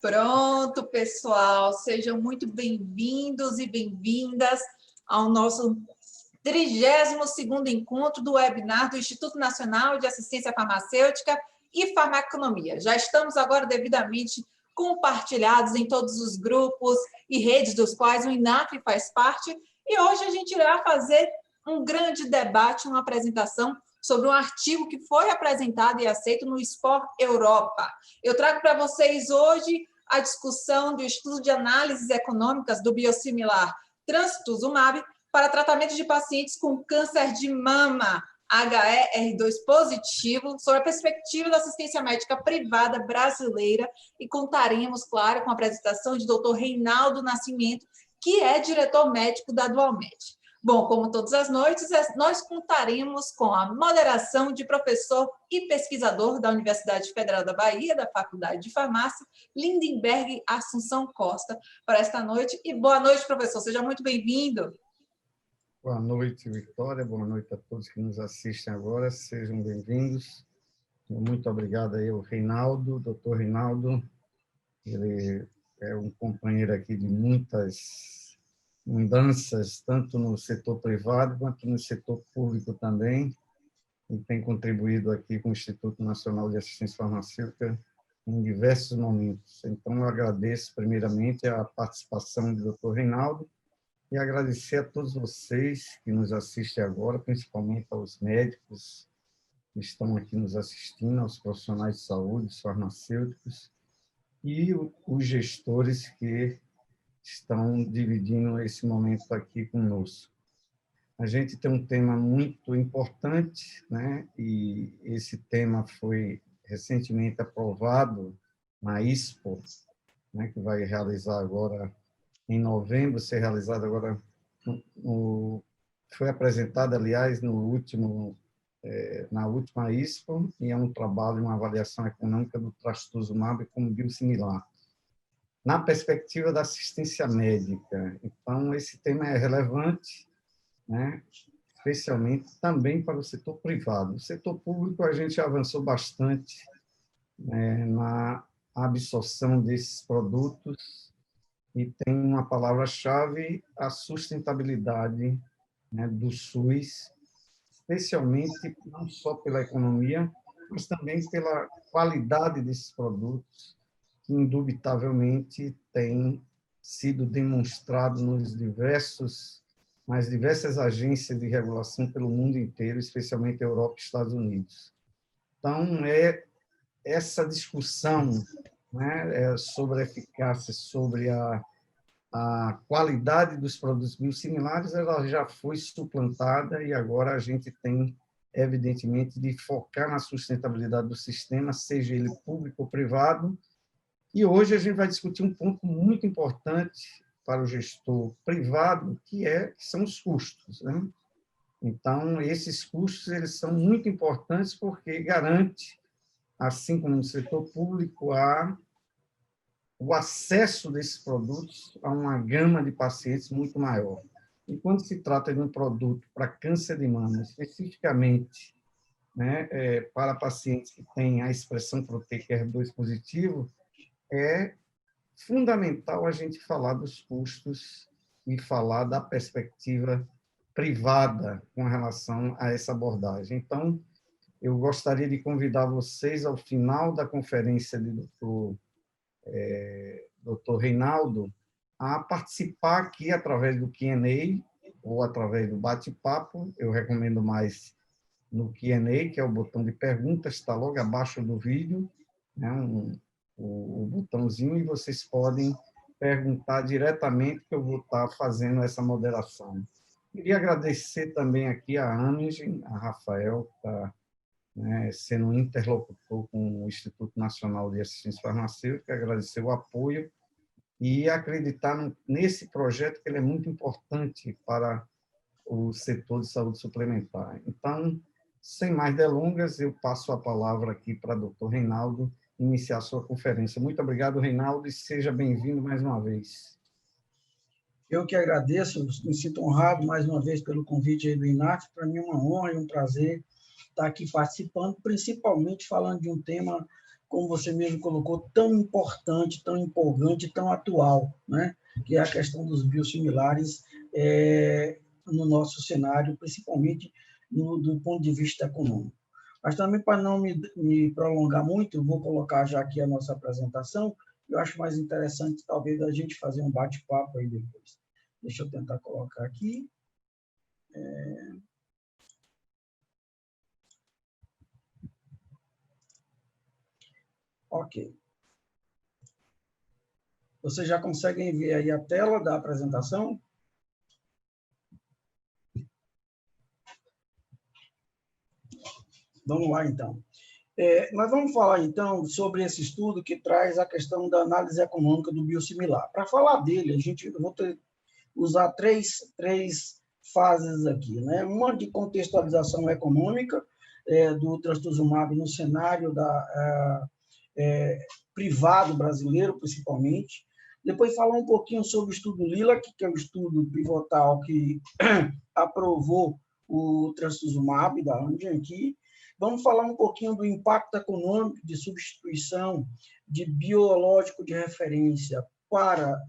Pronto, pessoal, sejam muito bem-vindos e bem-vindas ao nosso 32º encontro do webinar do Instituto Nacional de Assistência Farmacêutica e Farmaconomia. Já estamos agora devidamente compartilhados em todos os grupos e redes dos quais o INAF faz parte, e hoje a gente irá fazer um grande debate, uma apresentação sobre um artigo que foi apresentado e aceito no SPOR Europa. Eu trago para vocês hoje a discussão do estudo de análises econômicas do biosimilar trastuzumab para tratamento de pacientes com câncer de mama HER2 positivo, sobre a perspectiva da assistência médica privada brasileira, e contaremos, claro, com a apresentação de Dr. Reinaldo Nascimento, que é diretor médico da Dualmed. Bom, como todas as noites, nós contaremos com a moderação de professor e pesquisador da Universidade Federal da Bahia, da Faculdade de Farmácia, Lindenberg Assunção Costa, para esta noite. E boa noite, professor, seja muito bem-vindo. Boa noite, Victória, boa noite a todos que nos assistem agora, sejam bem-vindos. Muito obrigado aí ao Reinaldo, doutor Reinaldo, ele é um companheiro aqui de muitas mudanças, tanto no setor privado quanto no setor público também, e tem contribuído aqui com o Instituto Nacional de Assistência Farmacêutica em diversos momentos. Então, eu agradeço primeiramente a participação do Dr. Reinaldo e agradecer a todos vocês que nos assistem agora, principalmente aos médicos que estão aqui nos assistindo, aos profissionais de saúde, os farmacêuticos e os gestores que estão dividindo esse momento aqui conosco. A gente tem um tema muito importante, né? E esse tema foi recentemente aprovado na ISPO, né? Que vai realizar agora em novembro, ser realizado agora, foi apresentado, aliás, na última ISPO, e é um trabalho, uma avaliação econômica do trastuzumab como biosimilar, na perspectiva da assistência médica. Então, esse tema é relevante, né? Especialmente também para o setor privado. O setor público, a gente avançou bastante, né, na absorção desses produtos, e tem uma palavra-chave, a sustentabilidade, né, do SUS, especialmente não só pela economia, mas também pela qualidade desses produtos, que indubitavelmente tem sido demonstrado nas diversas agências de regulação pelo mundo inteiro, especialmente Europa e Estados Unidos. Então, essa discussão, né, sobre a eficácia, sobre a qualidade dos produtos biosimilares, ela já foi suplantada, e agora a gente tem, evidentemente, de focar na sustentabilidade do sistema, seja ele público ou privado. E hoje a gente vai discutir um ponto muito importante para o gestor privado, que são os custos, né? Então, esses custos, eles são muito importantes porque garante, assim como no setor público, o acesso desses produtos a uma gama de pacientes muito maior. E quando se trata de um produto para câncer de mama, especificamente, né, para pacientes que têm a expressão proteica HER2 positivo, é fundamental a gente falar dos custos e falar da perspectiva privada com relação a essa abordagem. Então, eu gostaria de convidar vocês, ao final da conferência do Dr. Reinaldo, a participar aqui através do Q&A ou através do bate-papo. Eu recomendo mais no Q&A, que é o botão de perguntas, está logo abaixo do vídeo, né, o botãozinho, e vocês podem perguntar diretamente, que eu vou estar fazendo essa moderação. Queria agradecer também aqui a Amigen, a Rafael, que está, né, sendo um interlocutor com o Instituto Nacional de Assistência Farmacêutica, agradecer o apoio e acreditar nesse projeto, que ele é muito importante para o setor de saúde suplementar. Então, sem mais delongas, eu passo a palavra aqui para o Dr. Reinaldo iniciar a sua conferência. Muito obrigado, Reinaldo, e seja bem-vindo mais uma vez. Eu que agradeço, me sinto honrado mais uma vez pelo convite aí do INAF. Para mim é uma honra e um prazer estar aqui participando, principalmente falando de um tema como você mesmo colocou, tão importante, tão empolgante, tão atual, né? Que é a questão dos biosimilares no nosso cenário, principalmente do ponto de vista econômico. Mas também, para não me prolongar muito, eu vou colocar já aqui a nossa apresentação. Eu acho mais interessante, talvez, a gente fazer um bate-papo aí depois. Deixa eu tentar colocar aqui. Ok. Vocês já conseguem ver aí a tela da apresentação? Vamos lá, então. Nós vamos falar, então, sobre esse estudo que traz a questão da análise econômica do biosimilar. Para falar dele, eu vou usar três fases aqui, né? Uma de contextualização econômica do trastuzumab no cenário privado brasileiro, principalmente. Depois falar um pouquinho sobre o estudo LILAC, que é o estudo pivotal que aprovou o trastuzumab da Amgen aqui. Vamos falar um pouquinho do impacto econômico de substituição de biológico de referência para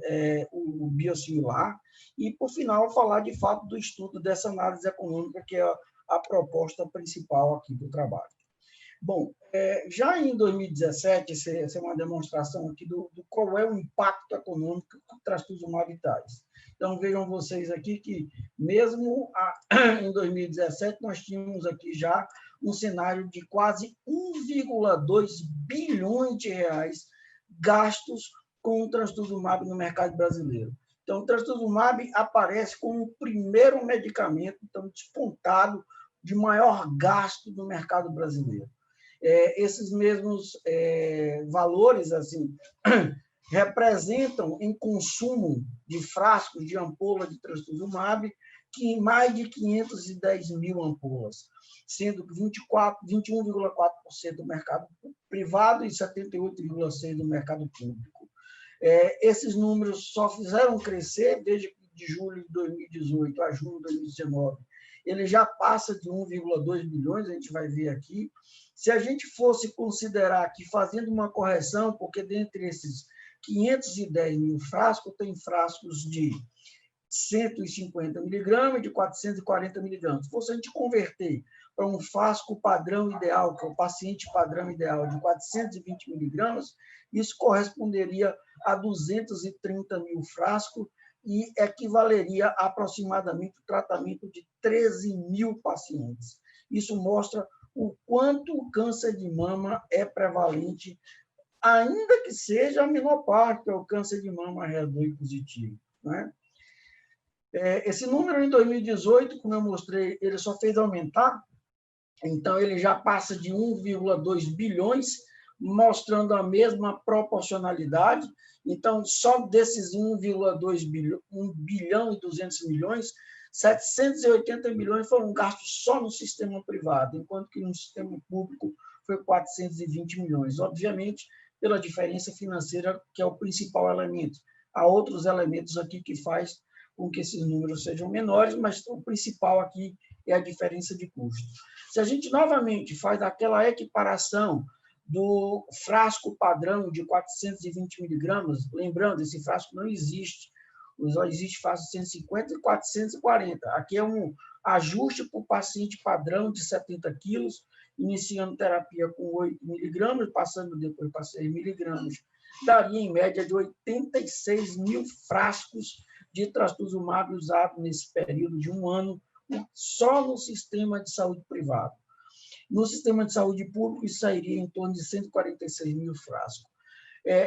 o biosimilar e, por final, falar, de fato, do estudo dessa análise econômica, que é a proposta principal aqui do trabalho. Bom, já em 2017, essa é uma demonstração aqui do qual é o impacto econômico que o trastuzumab traz. Então, vejam vocês aqui que, mesmo em 2017, nós tínhamos aqui já um cenário de quase 1,2 bilhões de reais gastos com o trastuzumab no mercado brasileiro. Então, o trastuzumab aparece como o primeiro medicamento, então, despontado de maior gasto no mercado brasileiro. Esses mesmos valores assim representam em consumo de frascos de ampola de trastuzumab que mais de 510 mil ampolas, sendo 21,4% do mercado privado e 78,6% do mercado público. Esses números só fizeram crescer desde de julho de 2018 a junho de 2019. Ele já passa de 1,2 bilhões, a gente vai ver aqui. Se a gente fosse considerar aqui, fazendo uma correção, porque dentre esses 510 mil frascos, tem frascos de 150 miligramas e de 440 miligramas. Se fosse a gente converter para um frasco padrão ideal, que é o paciente padrão ideal de 420 miligramas, isso corresponderia a 230 mil frascos e equivaleria a aproximadamente o tratamento de 13 mil pacientes. Isso mostra o quanto o câncer de mama é prevalente, ainda que seja a menor parte, que é o câncer de mama HER2 positivo, né? Esse número, em 2018, como eu mostrei, ele só fez aumentar, então ele já passa de 1,2 bilhões, mostrando a mesma proporcionalidade. Então, só desses 1,2 bilhão, 1 bilhão e 200 milhões, 780 milhões foram gastos só no sistema privado, enquanto que no sistema público foi 420 milhões. Obviamente, pela diferença financeira, que é o principal elemento. Há outros elementos aqui que faz com que esses números sejam menores, mas o principal aqui é a diferença de custo. Se a gente novamente faz aquela equiparação do frasco padrão de 420 miligramas, lembrando, esse frasco não existe, só existe frasco de 150 e 440. Aqui é um ajuste para o paciente padrão de 70 quilos, iniciando terapia com 8 miligramas, passando depois para 6 miligramas, daria em média de 86 mil frascos de trastuzumab usado nesse período de um ano, só no sistema de saúde privado. No sistema de saúde público, isso sairia em torno de 146 mil frascos.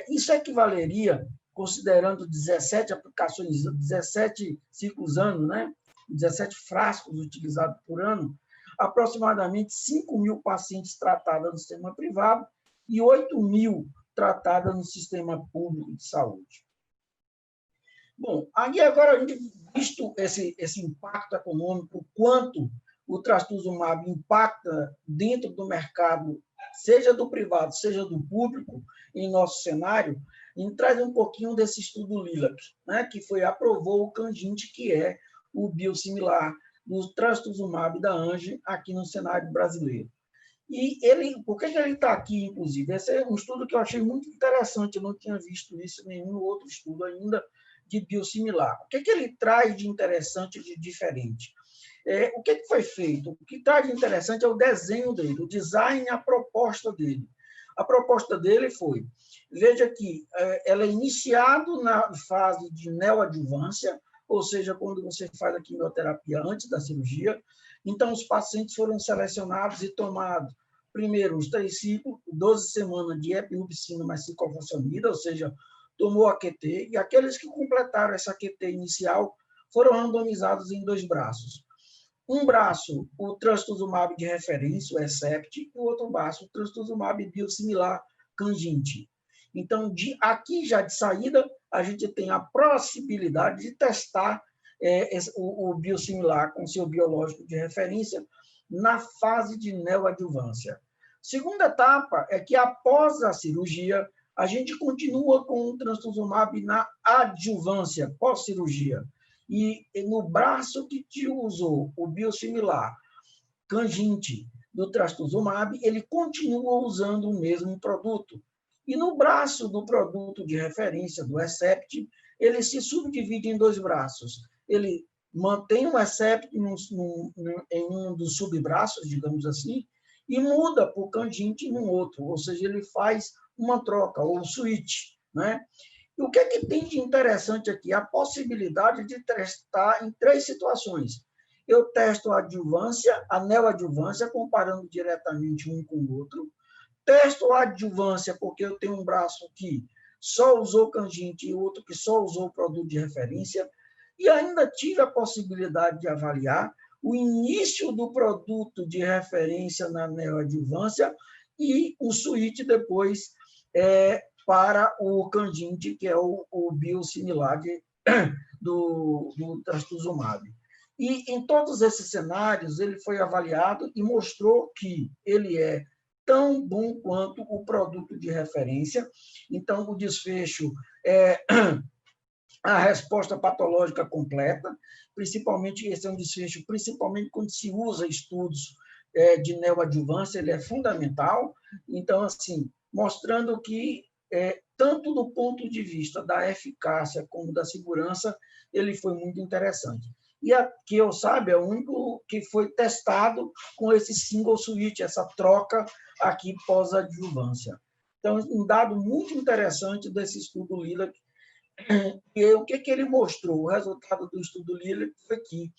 Isso equivaleria, considerando 17 aplicações, 17 ciclos ano, né? 17 frascos utilizados por ano, aproximadamente 5 mil pacientes tratados no sistema privado e 8 mil tratados no sistema público de saúde. Bom, aí agora a gente, visto esse impacto econômico, o quanto o trastuzumab impacta dentro do mercado, seja do privado, seja do público, em nosso cenário, a gente traz um pouquinho desse estudo LILAC, né, que aprovou o Candinte, que é o biosimilar do trastuzumab da Amgen aqui no cenário brasileiro. E por que ele está aqui, inclusive? Esse é um estudo que eu achei muito interessante, eu não tinha visto isso em nenhum outro estudo ainda de biosimilar. O que ele traz de interessante, de diferente? O que foi feito? O que traz de interessante é o desenho dele, o design, a proposta dele. A proposta dele foi, veja que ela é iniciada na fase de neoadjuvância, ou seja, quando você faz a quimioterapia antes da cirurgia. Então, os pacientes foram selecionados e tomados, primeiro, os 3 ciclos, 12 semanas de epirubicina mais ciclofosfamida, ou seja, tomou a QT, e aqueles que completaram essa QT inicial foram randomizados em 2 braços. Um braço, o trastuzumab de referência, o Hercept, e o outro braço, o trastuzumab biosimilar Canginte. Então, aqui já de saída, a gente tem a possibilidade de testar o biosimilar com seu biológico de referência na fase de neoadjuvância. Segunda etapa é que, após a cirurgia, a gente continua com o trastuzumab na adjuvância, pós-cirurgia. E no braço que te usou o biosimilar Canginte do trastuzumab, ele continua usando o mesmo produto. E no braço do produto de referência do Hercept, ele se subdivide em 2 braços. Ele mantém o Hercept em um dos subbraços, digamos assim, e muda para o Canginte em um outro, ou seja, ele faz uma troca, ou switch, né? E o que tem de interessante aqui? A possibilidade de testar em 3 situações. Eu testo a adjuvância, a neoadjuvância, comparando diretamente um com o outro. Testo a adjuvância, porque eu tenho um braço que só usou Canginte e outro que só usou o produto de referência. E ainda tive a possibilidade de avaliar o início do produto de referência na neoadjuvância e o switch depois para o Canginte, que é o biosimilar do trastuzumab. E em todos esses cenários, ele foi avaliado e mostrou que ele é tão bom quanto o produto de referência. Então, o desfecho é a resposta patológica completa, principalmente, esse é um desfecho, principalmente quando se usa estudos de neoadjuvância, ele é fundamental. Então, assim, mostrando que, tanto do ponto de vista da eficácia como da segurança, ele foi muito interessante. E, que eu saiba, é o único que foi testado com esse single switch, essa troca aqui pós-adjuvância. Então, um dado muito interessante desse estudo Lilac. E o que ele mostrou? O resultado do estudo Lilac foi que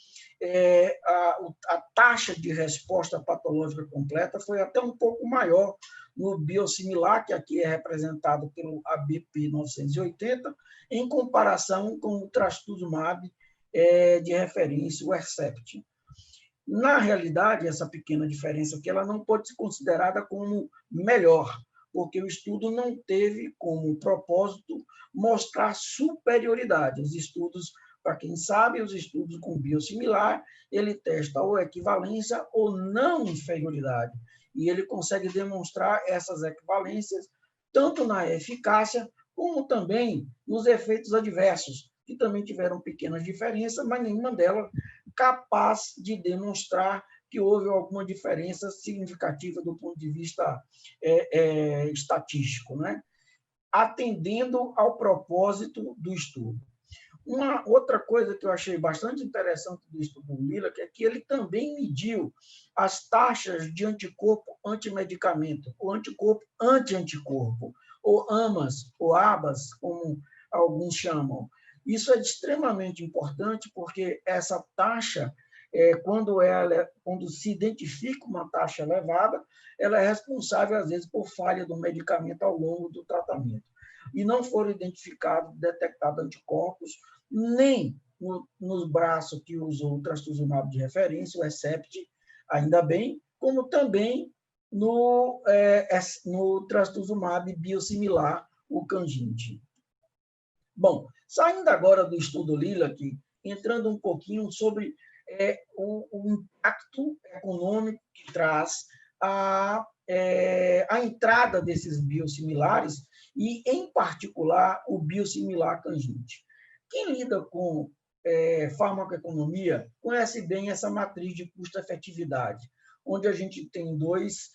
a taxa de resposta patológica completa foi até um pouco maior no biosimilar, que aqui é representado pelo ABP 980, em comparação com o trastuzumab de referência, o Hercept. Na realidade, essa pequena diferença aqui, ela não pode ser considerada como melhor, porque o estudo não teve como propósito mostrar superioridade. Os estudos, para quem sabe, os estudos com biosimilar, ele testa ou equivalência ou não inferioridade. E ele consegue demonstrar essas equivalências tanto na eficácia como também nos efeitos adversos, que também tiveram pequenas diferenças, mas nenhuma delas capaz de demonstrar que houve alguma diferença significativa do ponto de vista estatístico, né? Atendendo ao propósito do estudo. Uma outra coisa que eu achei bastante interessante do estudo Lilac é que ele também mediu as taxas de anticorpo antimedicamento, ou anticorpo anti-anticorpo, ou AMAs, ou ABAs, como alguns chamam. Isso é extremamente importante porque essa taxa, quando se identifica uma taxa elevada, ela é responsável, às vezes, por falha do medicamento ao longo do tratamento. E não foram detectados anticorpos, nem nos braços que usou o trastuzumab de referência, o Hercept, ainda bem, como também no trastuzumab biosimilar, o Canginte. Bom, saindo agora do estudo Lilac, entrando um pouquinho sobre o impacto econômico que traz a entrada desses biosimilares e, em particular, o biosimilar Canginte. Quem lida com farmacoeconomia conhece bem essa matriz de custo-efetividade, onde a gente tem 2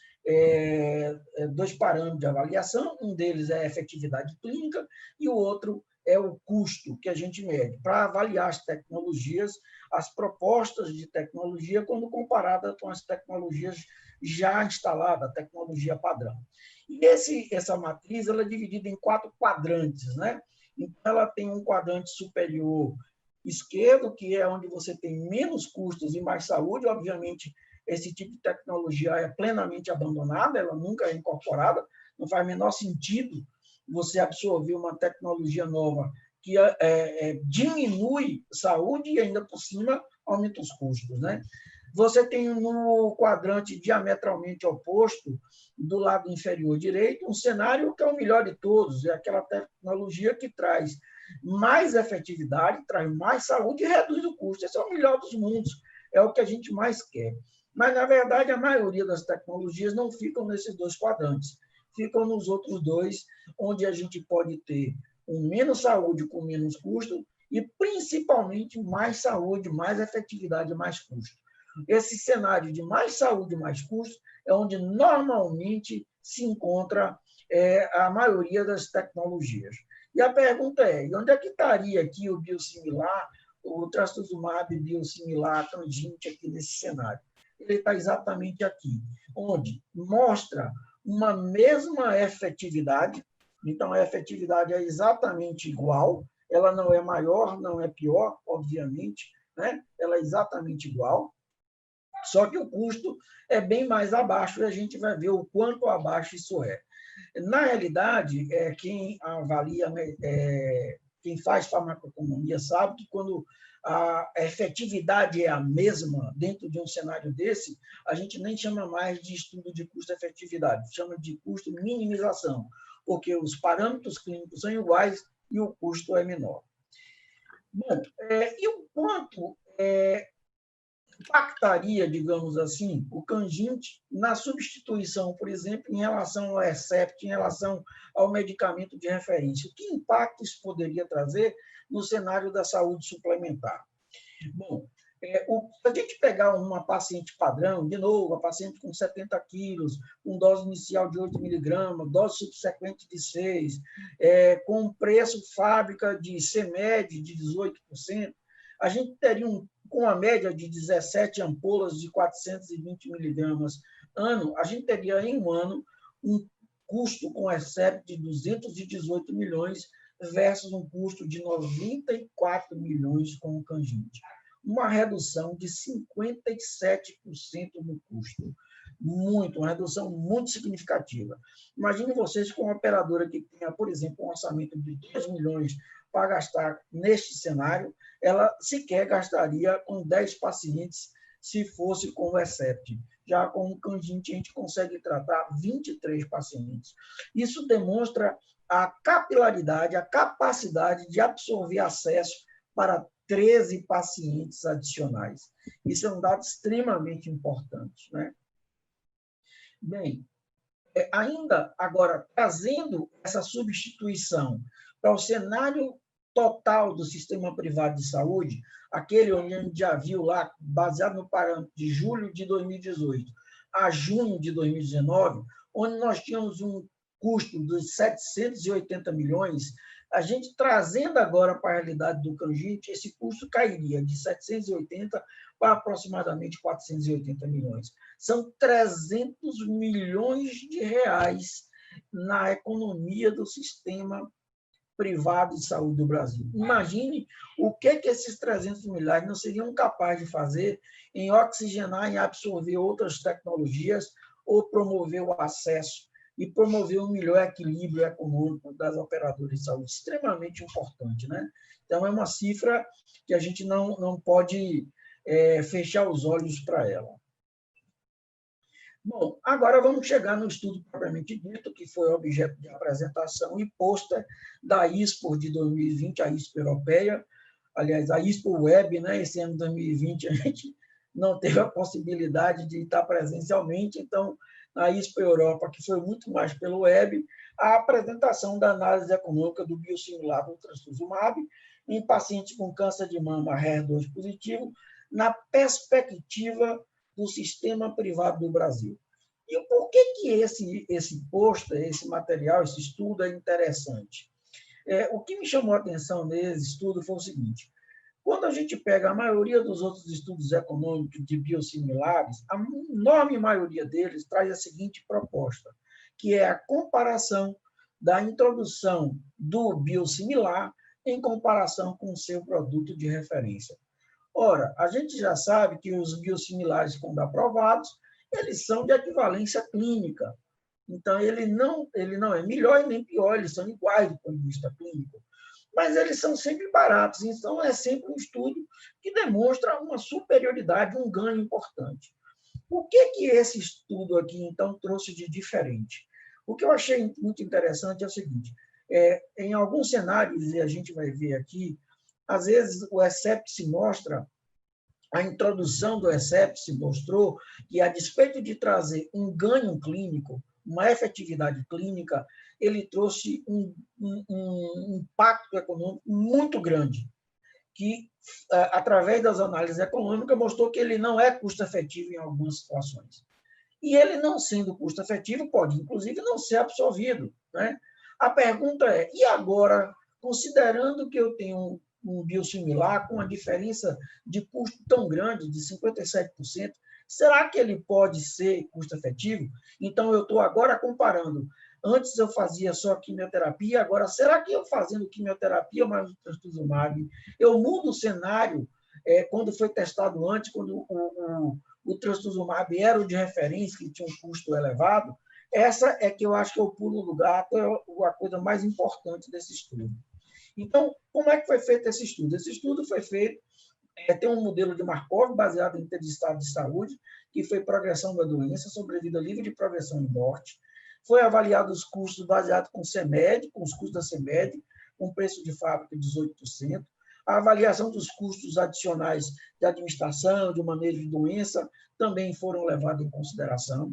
dois parâmetros de avaliação, um deles é a efetividade clínica e o outro é o custo que a gente mede, para avaliar as tecnologias, as propostas de tecnologia, quando comparada com as tecnologias já instaladas, a tecnologia padrão. E essa matriz ela é dividida em 4 quadrantes, né? Então, ela tem um quadrante superior esquerdo, que é onde você tem menos custos e mais saúde. Obviamente, esse tipo de tecnologia é plenamente abandonada, ela nunca é incorporada, não faz o menor sentido você absorver uma tecnologia nova que diminui saúde e, ainda por cima, aumenta os custos, né? Você tem no quadrante diametralmente oposto, do lado inferior direito, um cenário que é o melhor de todos, é aquela tecnologia que traz mais efetividade, traz mais saúde e reduz o custo. Esse é o melhor dos mundos, é o que a gente mais quer. Mas, na verdade, a maioria das tecnologias não ficam nesses 2 quadrantes, ficam nos outros 2, onde a gente pode ter menos saúde com menos custo e, principalmente, mais saúde, mais efetividade e mais custo. Esse cenário de mais saúde e mais custo é onde normalmente se encontra a maioria das tecnologias. E a pergunta é, e onde é que estaria aqui o biosimilar, o trastuzumab biosimilar tangente aqui nesse cenário? Ele está exatamente aqui, onde mostra uma mesma efetividade, então a efetividade é exatamente igual, ela não é maior, não é pior, obviamente, né? Ela é exatamente igual, só que o custo é bem mais abaixo e a gente vai ver o quanto abaixo isso é. Na realidade, quem avalia, quem faz farmacoeconomia sabe que quando a efetividade é a mesma dentro de um cenário desse, a gente nem chama mais de estudo de custo-efetividade, chama de custo-minimização, porque os parâmetros clínicos são iguais e o custo é menor. Bom, e o quanto impactaria, digamos assim, o Canginte na substituição, por exemplo, em relação ao Herceptin, em relação ao medicamento de referência? Que impacto isso poderia trazer no cenário da saúde suplementar? Bom, se a gente pegar uma paciente padrão, de novo, a paciente com 70 quilos, com dose inicial de 8 miligramas, dose subsequente de 6, com preço fábrica de CMED de 18%, a gente teria com a média de 17 ampolas de 420 miligramas ano, a gente teria em um ano um custo com Herceptin de 218 milhões versus um custo de 94 milhões com o Canginte. Uma redução de 57% no custo. Uma redução muito significativa. Imagine vocês com uma operadora que tenha, por exemplo, um orçamento de 3 milhões para gastar neste cenário, ela sequer gastaria com 10 pacientes se fosse com o Herceptin. Já com o Canginte, a gente consegue tratar 23 pacientes. Isso demonstra a capilaridade, a capacidade de absorver acesso para 13 pacientes adicionais. Isso é um dado extremamente importante, né? Bem, ainda agora, trazendo essa substituição para o cenário total do sistema privado de saúde, aquele onde a gente já viu lá, baseado no parâmetro de julho de 2018 a junho de 2019, onde nós tínhamos um custo de 780 milhões, a gente trazendo agora para a realidade do Canginte, esse custo cairia de 780 para aproximadamente 480 milhões. São 300 milhões de reais na economia do sistema privado de saúde do Brasil. Imagine o que esses 300 milhões não seriam capazes de fazer em oxigenar, em absorver outras tecnologias ou promover o acesso e promover um melhor equilíbrio econômico das operadoras de saúde. Extremamente importante, né? Então, é uma cifra que a gente não pode fechar os olhos para ela. Bom, agora vamos chegar no estudo propriamente dito, que foi objeto de apresentação e pôster da ISPOR de 2020, a ISPOR europeia, aliás, a ISPOR Web, né? Esse ano de 2020 a gente não teve a possibilidade de estar presencialmente, então, na ISPOR Europa, que foi muito mais pelo web, a apresentação da análise econômica do biosimilar do trastuzumab em pacientes com câncer de mama HER2 positivo, na perspectiva do sistema privado do Brasil. E por que esse pôster, esse material, esse estudo é interessante? O que me chamou a atenção nesse estudo foi o seguinte: quando a gente pega a maioria dos outros estudos econômicos de biosimilares, a enorme maioria deles traz a seguinte proposta, que é a comparação da introdução do biosimilar em comparação com o seu produto de referência. Ora, a gente já sabe que os biosimilares, quando aprovados, eles são de equivalência clínica. Então, ele não é melhor e nem pior, eles são iguais do ponto de vista clínico. Mas eles são sempre baratos, então é sempre um estudo que demonstra uma superioridade, um ganho importante. O que esse estudo aqui, então, trouxe de diferente? O que eu achei muito interessante é o seguinte: em alguns cenários, e a gente vai ver aqui, às vezes o ESEPS mostra, a introdução do ESEPS mostrou que, a despeito de trazer um ganho clínico, uma efetividade clínica, ele trouxe um impacto econômico muito grande, que, através das análises econômicas, mostrou que ele não é custo-efetivo em algumas situações. E ele, não sendo custo-efetivo, pode, inclusive, não ser absorvido, né? A pergunta é, e agora, considerando que eu tenho um biosimilar com uma diferença de custo tão grande, de 57%, será que ele pode ser custo-efetivo? Então, eu estou agora comparando. Antes eu fazia só quimioterapia, agora, será que eu fazendo quimioterapia mais o trastuzumab, eu mudo o cenário? Quando foi testado antes, quando o trastuzumab era o de referência, que tinha um custo elevado, essa é que eu acho que é o pulo do gato, é a coisa mais importante desse estudo. Então, como é que foi feito esse estudo? Esse estudo foi feito, tem um modelo de Markov baseado em estado de saúde, que foi progressão da doença, sobrevida livre de progressão e morte. Foi avaliado os custos baseado com CEMED, com os custos da CEMED, com preço de fábrica de 18%. A avaliação dos custos adicionais de administração, de manejo de doença, também foram levados em consideração.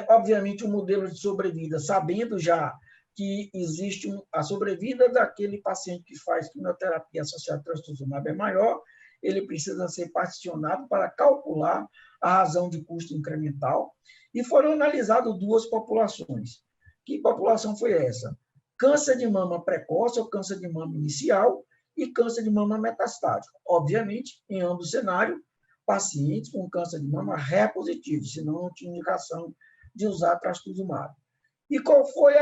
Obviamente, um modelo de sobrevida, sabendo já que existe a sobrevida daquele paciente que faz quimioterapia associada ao trastuzumab é maior, ele precisa ser particionado para calcular a razão de custo incremental. E foram analisadas duas populações. Que população foi essa? Câncer de mama precoce ou câncer de mama inicial e câncer de mama metastático. Obviamente, em ambos os cenários, pacientes com câncer de mama repositivo, senão não tinha indicação de usar trastuzumab. E qual foi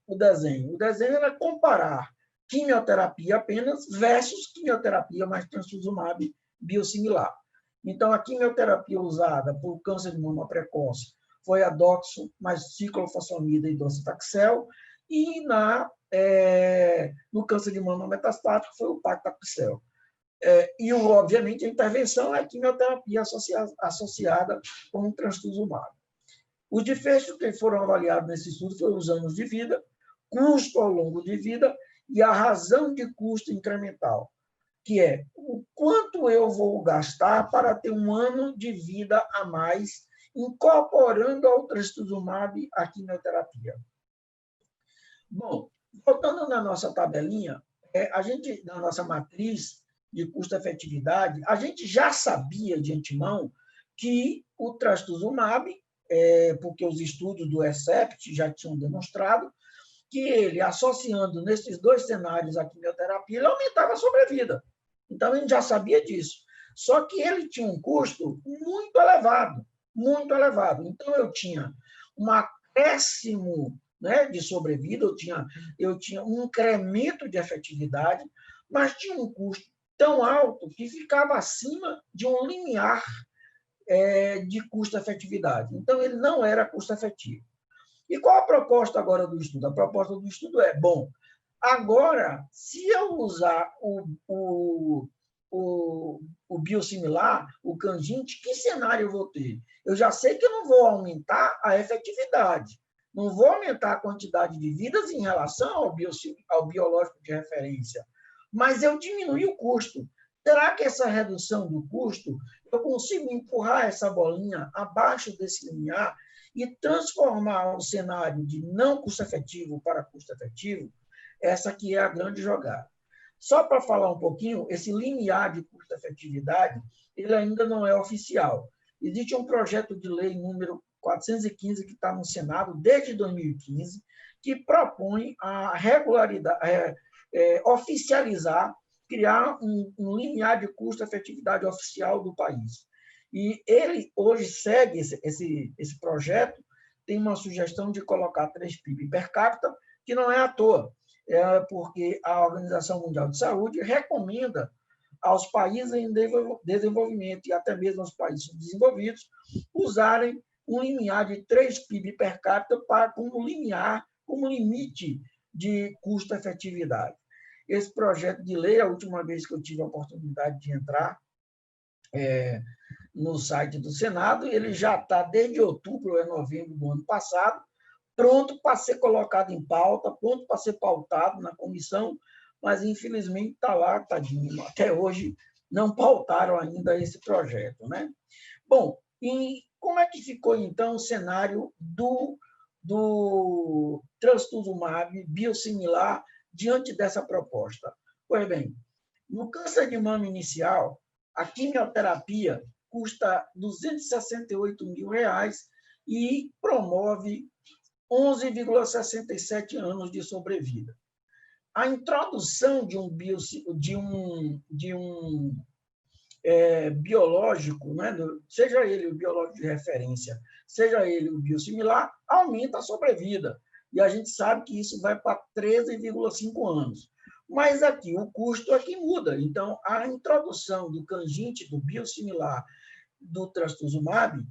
o desenho? O desenho era comparar quimioterapia apenas versus quimioterapia mais trastuzumab biosimilar. Então, a quimioterapia usada por câncer de mama precoce foi a doxo mais ciclofosfamida e docetaxel, e no câncer de mama metastático foi o paclitaxel. E, obviamente, a intervenção é a quimioterapia associada com o trastuzumab. Os desfechos que foram avaliados nesse estudo foram os anos de vida, custo ao longo de vida e a razão de custo incremental, que é o quanto eu vou gastar para ter um ano de vida a mais, incorporando ao trastuzumab a quimioterapia. Bom, voltando na nossa tabelinha, na nossa matriz de custo-efetividade, a gente já sabia de antemão que o trastuzumab, porque os estudos do ESEPT já tinham demonstrado que ele, associando nesses dois cenários a quimioterapia, ele aumentava a sobrevida. Então, a gente já sabia disso. Só que ele tinha um custo muito elevado, muito elevado. Então, eu tinha um acréscimo, né, de sobrevida, eu tinha um incremento de efetividade, mas tinha um custo tão alto que ficava acima de um limiar de custo-efetividade. Então, ele não era custo-efetivo. E qual a proposta agora do estudo? A proposta do estudo é, bom, agora, se eu usar o biosimilar, o Canginte, que cenário eu vou ter? Eu já sei que eu não vou aumentar a efetividade, não vou aumentar a quantidade de vidas em relação ao biológico de referência, mas eu diminui o custo. Será que essa redução do custo, eu consigo empurrar essa bolinha abaixo desse limiar e transformar o cenário de não custo-efetivo para custo-efetivo? Essa aqui é a grande jogada. Só para falar um pouquinho, esse limiar de custo-efetividade, ele ainda não é oficial. Existe um projeto de lei número 415 que está no Senado desde 2015, que propõe a regularidade, oficializar, criar um limiar de custo-efetividade oficial do país. E ele hoje segue esse projeto, tem uma sugestão de colocar 3 PIB per capita, que não é à toa, porque a Organização Mundial de Saúde recomenda aos países em desenvolvimento e até mesmo aos países desenvolvidos usarem um limiar de 3 PIB per capita como limite de custo-efetividade. Esse projeto de lei, a última vez que eu tive a oportunidade de entrar no site do Senado, ele já está desde outubro ou novembro do ano passado, pronto para ser colocado em pauta, pronto para ser pautado na comissão, mas, infelizmente, está lá, tadinho, até hoje não pautaram ainda esse projeto, né? Bom, e como é que ficou, então, o cenário do trastuzumab biosimilar diante dessa proposta? Pois bem, no câncer de mama inicial, a quimioterapia custa R$ 268 mil e promove 11,67 anos de sobrevida. A introdução de um biológico, né, seja ele o biológico de referência, seja ele o biosimilar, aumenta a sobrevida. E a gente sabe que isso vai para 13,5 anos. Mas aqui, o custo aqui muda. Então, a introdução do Canginte, do biosimilar do trastuzumab,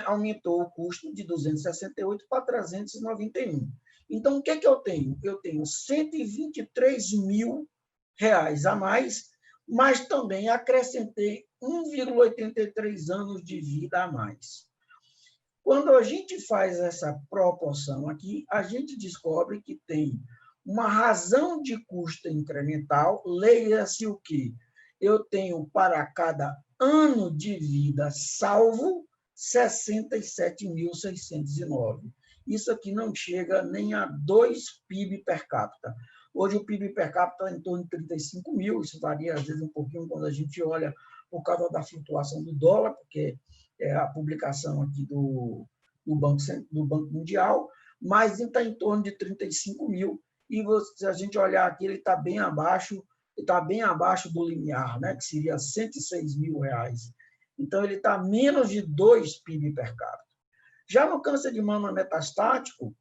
aumentou o custo de 268 para 391. Então, o que eu tenho? Eu tenho R$ 123 mil a mais, mas também acrescentei 1,83 anos de vida a mais. Quando a gente faz essa proporção aqui, a gente descobre que tem uma razão de custo incremental, leia-se o quê? Eu tenho para cada ano de vida salvo 67.609. Isso aqui não chega nem a 2 PIB per capita. Hoje o PIB per capita está em torno de 35 mil, isso varia às vezes um pouquinho quando a gente olha por causa da flutuação do dólar, porque é a publicação aqui do Banco Mundial, mas está em torno de 35 mil. E se a gente olhar aqui, ele está bem abaixo do limiar, né, que seria R$ 106 mil. Então, ele está menos de 2 PIB per capita. Já no câncer de mama metastático,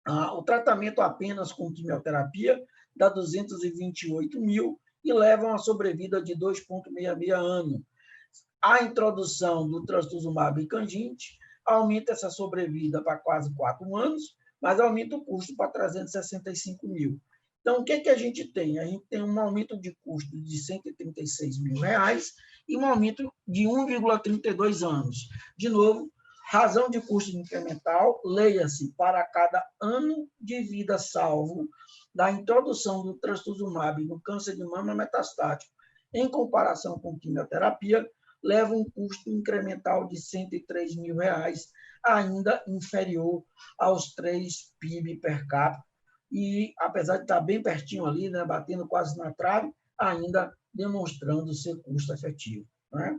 o tratamento apenas com quimioterapia dá 228 mil e leva uma sobrevida de 2,66 anos. A introdução do trastuzumab e Canginte aumenta essa sobrevida para quase 4 anos, mas aumenta o custo para 365 mil. Então, o que a gente tem? A gente tem um aumento de custo de R$ 136 mil e um aumento de 1,32 anos. De novo, razão de custo incremental, leia-se para cada ano de vida salvo da introdução do trastuzumab no câncer de mama metastático em comparação com quimioterapia, leva um custo incremental de R$ 103 mil, ainda inferior aos 3 PIB per capita, e apesar de estar bem pertinho ali, né, batendo quase na trave, ainda demonstrando ser custo efetivo, né?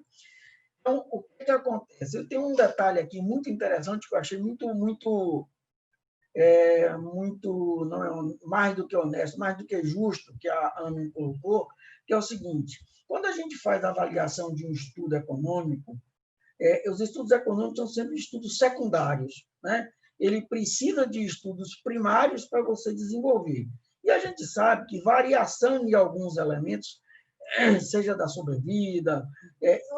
Então, o que acontece? Eu tenho um detalhe aqui muito interessante que eu achei muito, não é mais do que honesto, mais do que justo, que a Ana colocou, que é o seguinte: quando a gente faz a avaliação de um estudo econômico, os estudos econômicos são sempre estudos secundários, né? Ele precisa de estudos primários para você desenvolver. E a gente sabe que variação de alguns elementos, seja da sobrevida,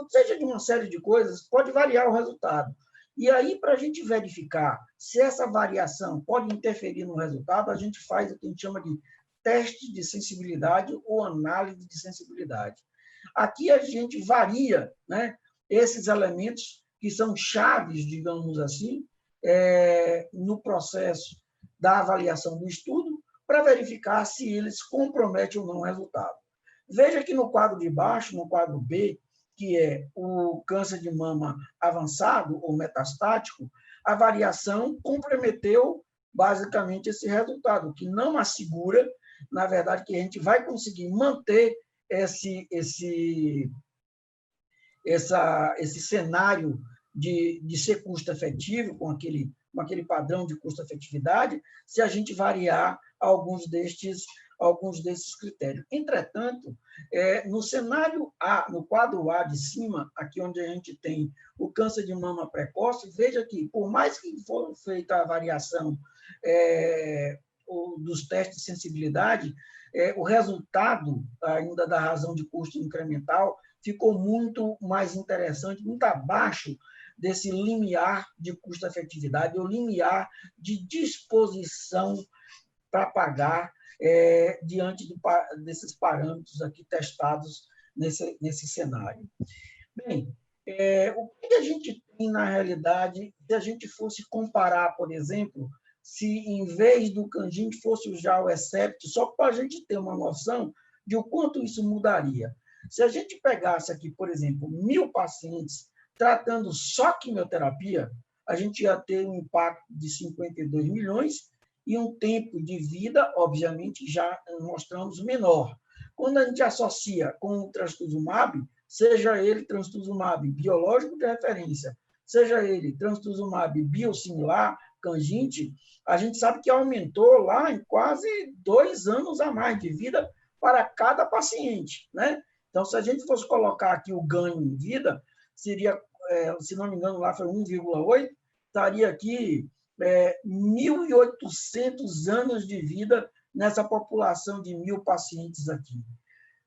seja de uma série de coisas, pode variar o resultado. E aí, para a gente verificar se essa variação pode interferir no resultado, a gente faz o que a gente chama de teste de sensibilidade ou análise de sensibilidade. Aqui a gente varia, né, esses elementos que são chaves, digamos assim, no processo da avaliação do estudo, para verificar se eles comprometem ou não o resultado. Veja que no quadro de baixo, no quadro B, que é o câncer de mama avançado ou metastático, a variação comprometeu basicamente esse resultado, que não assegura, na verdade, que a gente vai conseguir manter esse cenário de ser custo-efetivo, com aquele padrão de custo-efetividade, se a gente variar alguns destes critérios. Entretanto, no cenário A, no quadro A de cima, aqui onde a gente tem o câncer de mama precoce, veja que, por mais que for feita a variação dos testes de sensibilidade, o resultado ainda da razão de custo incremental ficou muito mais interessante, muito abaixo desse limiar de custo-efetividade, ou limiar de disposição para pagar diante desses parâmetros aqui testados nesse cenário. Bem, o que a gente tem na realidade, se a gente fosse comparar, por exemplo, se em vez do Canginte fosse já o Herceptin, só para a gente ter uma noção de o quanto isso mudaria. Se a gente pegasse aqui, por exemplo, 1.000 pacientes tratando só quimioterapia, a gente ia ter um impacto de 52 milhões e um tempo de vida, obviamente, já mostramos menor. Quando a gente associa com o trastuzumab, seja ele trastuzumab biológico de referência, seja ele trastuzumab biosimilar, Canginte, a gente sabe que aumentou lá em quase 2 anos a mais de vida para cada paciente, né? Então, se a gente fosse colocar aqui o ganho em vida, seria, se não me engano, lá foi 1,8, estaria aqui 1.800 anos de vida nessa população de 1.000 pacientes aqui.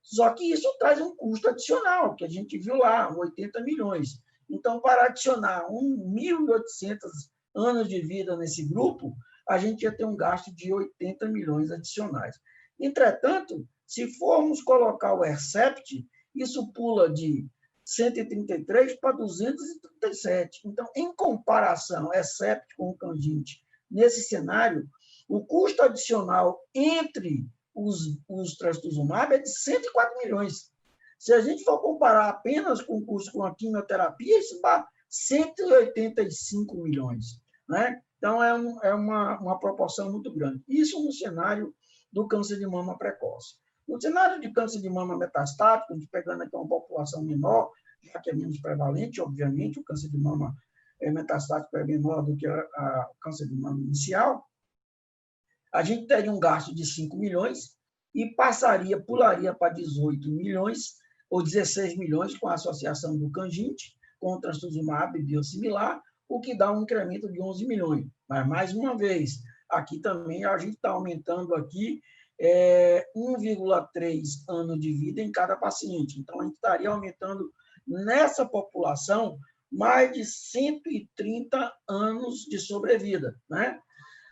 Só que isso traz um custo adicional, que a gente viu lá, 80 milhões. Então, para adicionar 1.800 anos de vida nesse grupo, a gente ia ter um gasto de 80 milhões adicionais. Entretanto, se formos colocar o Herceptin, isso pula de 133 para 237. Então, em comparação, Herceptin com o Canginte, nesse cenário, o custo adicional entre os trastuzumab é de 104 milhões. Se a gente for comparar apenas com o custo com a quimioterapia, isso dá 185 milhões. Né? Então, é uma proporção muito grande. Isso no cenário do câncer de mama precoce. No cenário de câncer de mama metastático, a gente pegando aqui uma população menor, já que é menos prevalente, obviamente, o câncer de mama metastático é menor do que o câncer de mama inicial, a gente teria um gasto de 5 milhões e pularia para 18 milhões ou 16 milhões com a associação do Canginte com o trastuzumab biosimilar, o que dá um incremento de 11 milhões. Mas, mais uma vez, aqui também a gente está aumentando aqui 1,3 anos de vida em cada paciente. Então, a gente estaria aumentando nessa população mais de 130 anos de sobrevida, né?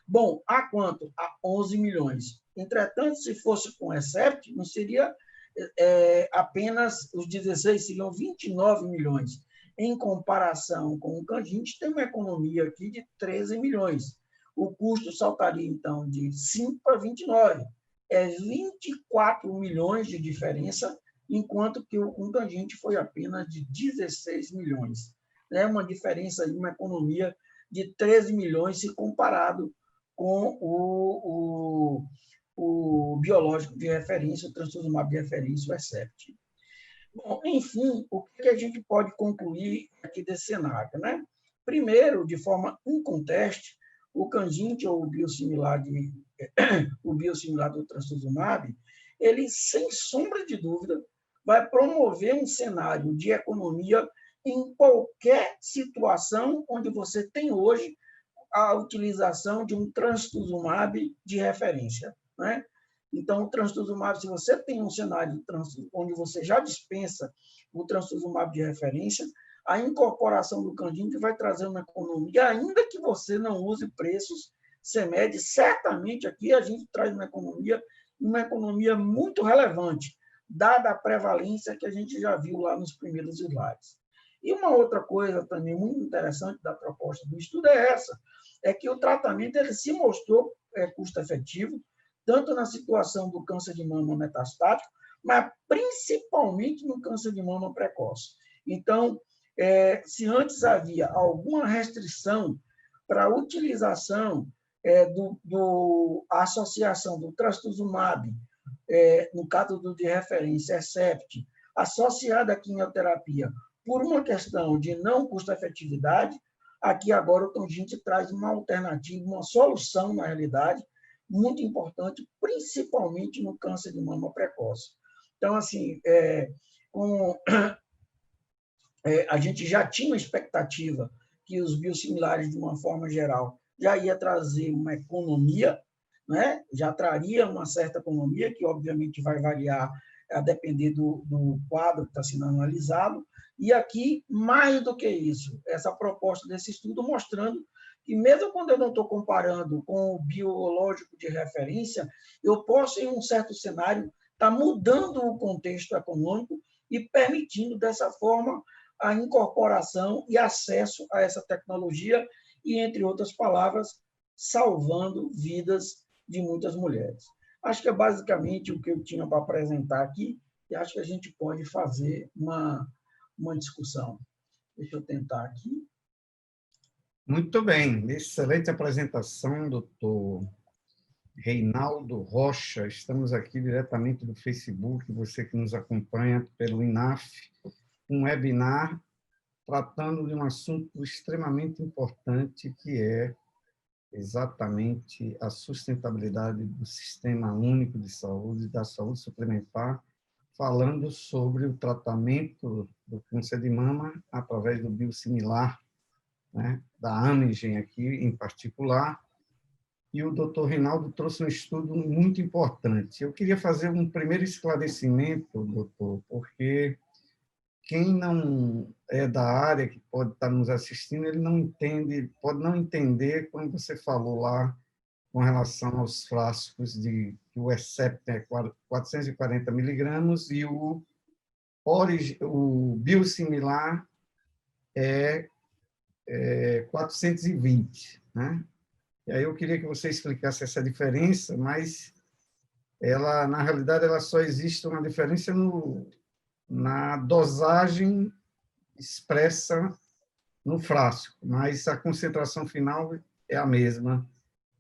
Bom, a quanto? A 11 milhões. Entretanto, se fosse com Herceptin, não seria apenas os 16, seriam 29 milhões. Em comparação com o Canginte, tem uma economia aqui de 13 milhões. O custo saltaria, então, de 5 para 29. 24 milhões de diferença, enquanto que o Canginte foi apenas de 16 milhões. É uma diferença, uma economia de 13 milhões se comparado com o biológico de referência, o trastuzumab de referência, o Herceptin. Bom, enfim, o que a gente pode concluir aqui desse cenário, né? Primeiro, de forma inconteste, o Canginte, ou o biosimilar do trastuzumab, ele, sem sombra de dúvida, vai promover um cenário de economia em qualquer situação onde você tem hoje a utilização de um trastuzumab de referência, né? Então, o trastuzumab, se você tem um cenário onde você já dispensa o trastuzumab de referência, a incorporação do Canginte vai trazer uma economia, ainda que você não use preços CMED, certamente aqui a gente traz uma economia muito relevante, dada a prevalência que a gente já viu lá nos primeiros slides. E uma outra coisa também muito interessante da proposta do estudo é essa, é que o tratamento ele se mostrou custo-efetivo, tanto na situação do câncer de mama metastático, mas principalmente no câncer de mama precoce. Então, se antes havia alguma restrição para a utilização a associação do trastuzumab, no caso do de referência Herceptin, associada à quimioterapia, por uma questão de não custo-efetividade, aqui agora o Tangente traz uma alternativa, uma solução, na realidade, muito importante, principalmente no câncer de mama precoce. Então, assim, a gente já tinha uma expectativa que os biosimilares, de uma forma geral, já ia trazer uma economia, né? Já traria uma certa economia, que obviamente vai variar a depender do quadro que está sendo analisado. E aqui, mais do que isso, essa proposta desse estudo mostrando que, mesmo quando eu não estou comparando com o biológico de referência, eu posso, em um certo cenário, estar mudando o contexto econômico e permitindo, dessa forma, a incorporação e acesso a essa tecnologia e, entre outras palavras, salvando vidas de muitas mulheres. Acho que é basicamente o que eu tinha para apresentar aqui e acho que a gente pode fazer uma discussão. Deixa eu tentar aqui. Muito bem, excelente apresentação, doutor Reinaldo Rocha. Estamos aqui diretamente do Facebook, você que nos acompanha pelo INAF, um webinar tratando de um assunto extremamente importante, que é exatamente a sustentabilidade do Sistema Único de Saúde, da saúde suplementar, falando sobre o tratamento do câncer de mama através do biosimilar, né, da Amgen aqui em particular, e o doutor Reinaldo trouxe um estudo muito importante. Eu queria fazer um primeiro esclarecimento, doutor, porque quem não é da área, que pode estar nos assistindo, ele não entende, pode não entender quando você falou lá com relação aos frascos de que o Herceptin é 440 miligramas e o biosimilar é 420, né? E aí eu queria que você explicasse essa diferença, mas ela, na realidade, ela só existe uma diferença na dosagem expressa no frasco, mas a concentração final é a mesma,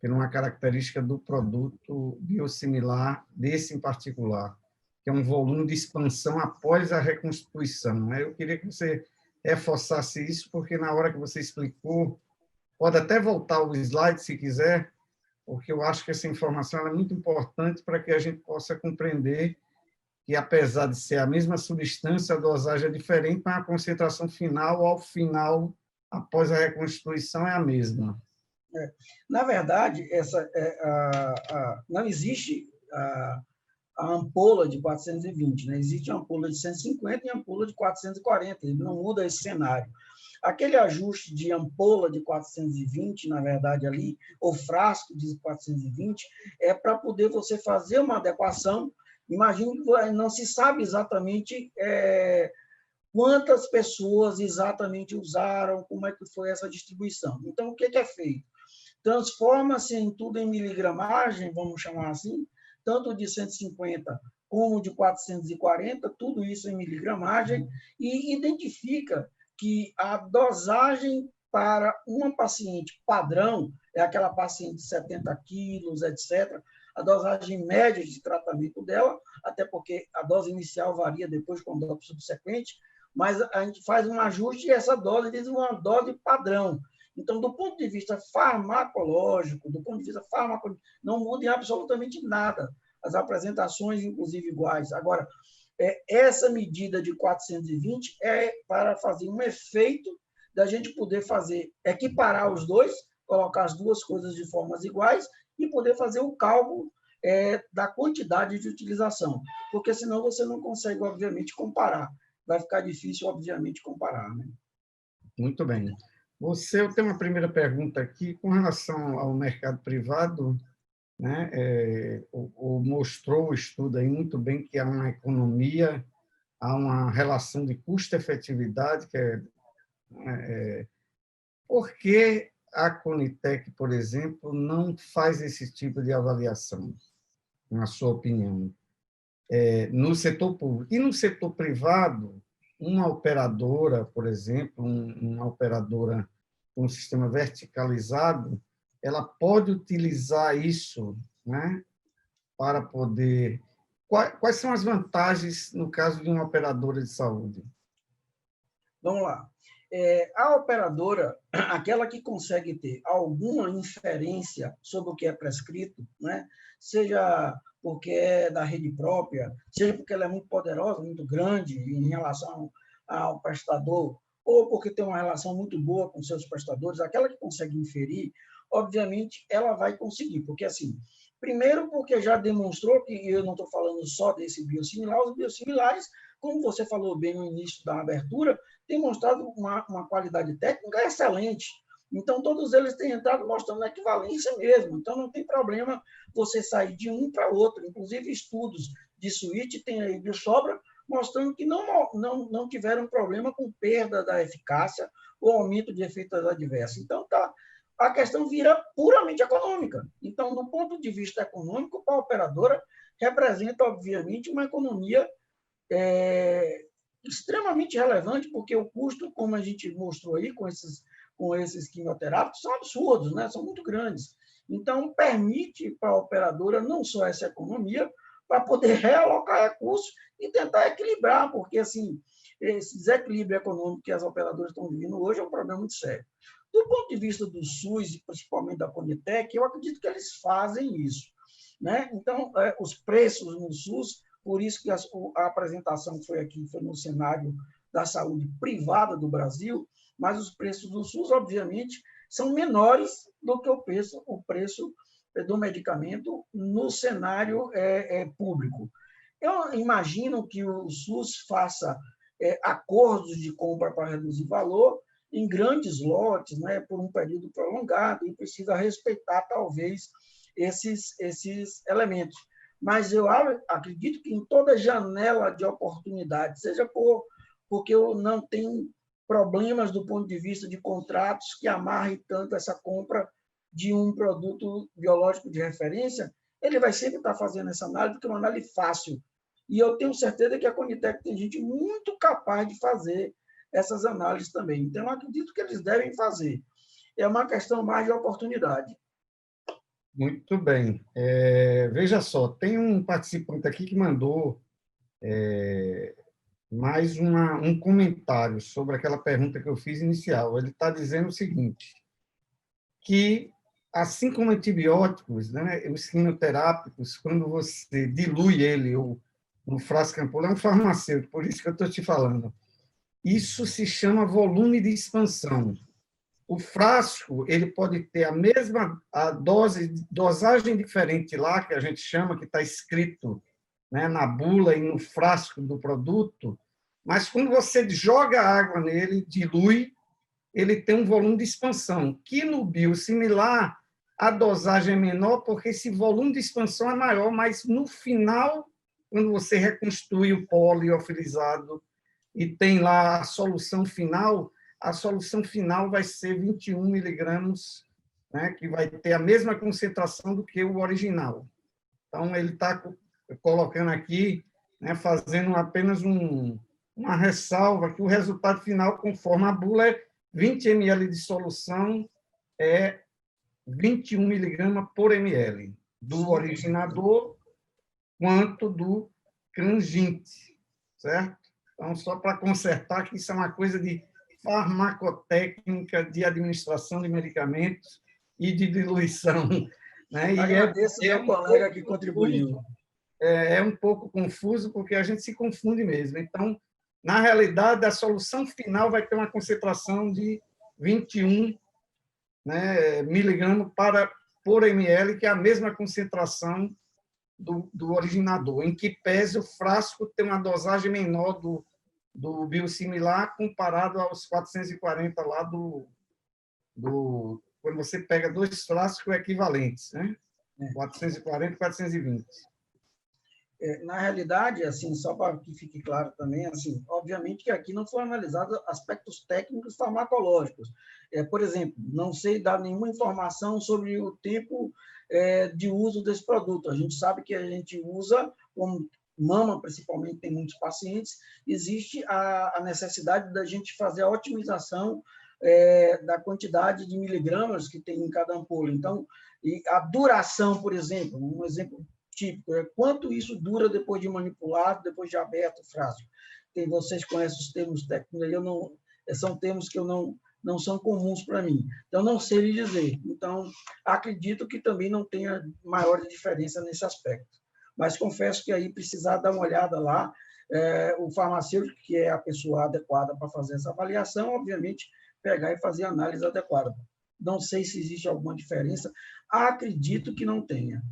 por uma característica do produto biosimilar desse em particular, que é um volume de expansão após a reconstituição. Eu queria que você reforçasse isso, porque na hora que você explicou, pode até voltar o slide se quiser, porque eu acho que essa informação é muito importante para que a gente possa compreender que, apesar de ser a mesma substância, a dosagem é diferente, mas a concentração final, ao final, após a reconstituição, é a mesma. Na verdade, não existe a ampola de 420, né? Existe a ampola de 150 e a ampola de 440, ele não muda esse cenário. Aquele ajuste de ampola de 420, na verdade, ali, ou frasco de 420, é para poder você fazer uma adequação. Imagino que não se sabe exatamente quantas pessoas exatamente usaram, como é que foi essa distribuição. Então, o que é feito? Transforma-se em tudo em miligramagem, vamos chamar assim, tanto de 150 como de 440, tudo isso em miligramagem, e identifica que a dosagem para uma paciente padrão, é aquela paciente de 70 quilos, etc., a dosagem média de tratamento dela, até porque a dose inicial varia depois com a dose subsequente, mas a gente faz um ajuste e essa dose diz uma dose padrão. Então, do ponto de vista farmacológico, não muda em absolutamente nada. As apresentações, inclusive, iguais. Agora, essa medida de 420 é para fazer um efeito da gente poder equiparar os dois, colocar as duas coisas de formas iguais e poder fazer o cálculo da quantidade de utilização, porque senão você não consegue, obviamente, comparar. Vai ficar difícil, obviamente, comparar, né? Muito bem. Eu tenho uma primeira pergunta aqui com relação ao mercado privado, né? Mostrou o estudo aí muito bem que há uma economia, há uma relação de custo-efetividade, por que a Conitec, por exemplo, não faz esse tipo de avaliação, na sua opinião, no setor público? E no setor privado, uma operadora, por exemplo, uma operadora com um sistema verticalizado, ela pode utilizar isso, né, para poder... Quais são as vantagens no caso de uma operadora de saúde? Vamos lá. A operadora, aquela que consegue ter alguma inferência sobre o que é prescrito, né? Seja porque é da rede própria, seja porque ela é muito poderosa, muito grande em relação ao prestador, ou porque tem uma relação muito boa com seus prestadores, aquela que consegue inferir, obviamente, ela vai conseguir, porque assim, primeiro porque já demonstrou que, eu não estou falando só desse biosimilar, os biosimilares, como você falou bem no início da abertura, têm mostrado uma qualidade técnica excelente. Então, todos eles têm entrado mostrando a equivalência mesmo. Então, não tem problema você sair de um para outro. Inclusive, estudos de suíte tem aí de sobra, mostrando que não tiveram problema com perda da eficácia ou aumento de efeitos adversos. Então, a questão vira puramente econômica. Então, do ponto de vista econômico, para a operadora, representa, obviamente, uma economia extremamente relevante, porque o custo, como a gente mostrou aí, com esses quimioterápicos, são absurdos, né? São muito grandes. Então, permite para a operadora não só essa economia, para poder realocar recursos e tentar equilibrar, porque assim, esse desequilíbrio econômico que as operadoras estão vivendo hoje é um problema muito sério. Do ponto de vista do SUS, e principalmente da Conitec, eu acredito que eles fazem isso, né? Então, os preços no SUS, por isso que a apresentação foi aqui, foi no cenário da saúde privada do Brasil, mas os preços do SUS, obviamente, são menores do que o preço do medicamento no cenário público. Eu imagino que o SUS faça acordos de compra para reduzir valor em grandes lotes, né, por um período prolongado, e precisa respeitar, talvez, esses elementos. Mas eu acredito que em toda janela de oportunidade, seja porque eu não tenho problemas do ponto de vista de contratos que amarrem tanto essa compra de um produto biológico de referência, ele vai sempre estar fazendo essa análise, porque é uma análise fácil. E eu tenho certeza que a Conitec tem gente muito capaz de fazer essas análises também. Então, eu acredito que eles devem fazer. É uma questão mais de oportunidade. Muito bem. Veja só, tem um participante aqui que mandou mais um comentário sobre aquela pergunta que eu fiz inicial. Ele está dizendo o seguinte, que, assim como antibióticos, né, os quimioterápicos, quando você dilui ele no frasco ampola, é um farmacêutico, por isso que eu estou te falando. Isso se chama volume de expansão. O frasco, ele pode ter a mesma dosagem diferente lá, que a gente chama, que está escrito, né, na bula e no frasco do produto, mas quando você joga água nele, dilui, ele tem um volume de expansão, que no biosimilar a dosagem é menor, porque esse volume de expansão é maior, mas no final, quando você reconstrui o pó liofilizado e tem lá a solução final vai ser 21 miligramas, né, que vai ter a mesma concentração do que o original. Então, ele está colocando aqui, né, fazendo apenas uma ressalva, que o resultado final, conforme a bula, é 20 ml de solução, é 21 miligramas por ml, do originador quanto do Canginte, certo? Então, só para consertar que isso é uma coisa de farmacotécnica, de administração de medicamentos e de diluição. Né? E agradeço meu colega que contribuiu. É um pouco confuso, porque a gente se confunde mesmo. Então, na realidade, a solução final vai ter uma concentração de 21, né, miligramas por ml, que é a mesma concentração do originador, em que pese o frasco tem uma dosagem menor do biosimilar comparado aos 440 lá quando você pega dois frascos equivalentes, né? 440 e 420. Na realidade, assim, só para que fique claro também, assim, obviamente que aqui não foram analisados aspectos técnicos farmacológicos. Por exemplo, não sei dar nenhuma informação sobre o tempo de uso desse produto. A gente sabe que a gente usa, como mama, principalmente, tem muitos pacientes, existe a necessidade da gente fazer a otimização da quantidade de miligramas que tem em cada ampola. Então, e a duração, por exemplo, um exemplo típico, quanto isso dura depois de manipulado, depois de aberto o frasco. Vocês conhecem os termos técnicos, São termos que eu não são comuns para mim. Então, não sei lhe dizer. Então, acredito que também não tenha maior diferença nesse aspecto. Mas confesso que aí precisar dar uma olhada lá, o farmacêutico, que é a pessoa adequada para fazer essa avaliação, obviamente, pegar e fazer a análise adequada. Não sei se existe alguma diferença, acredito que não tenha.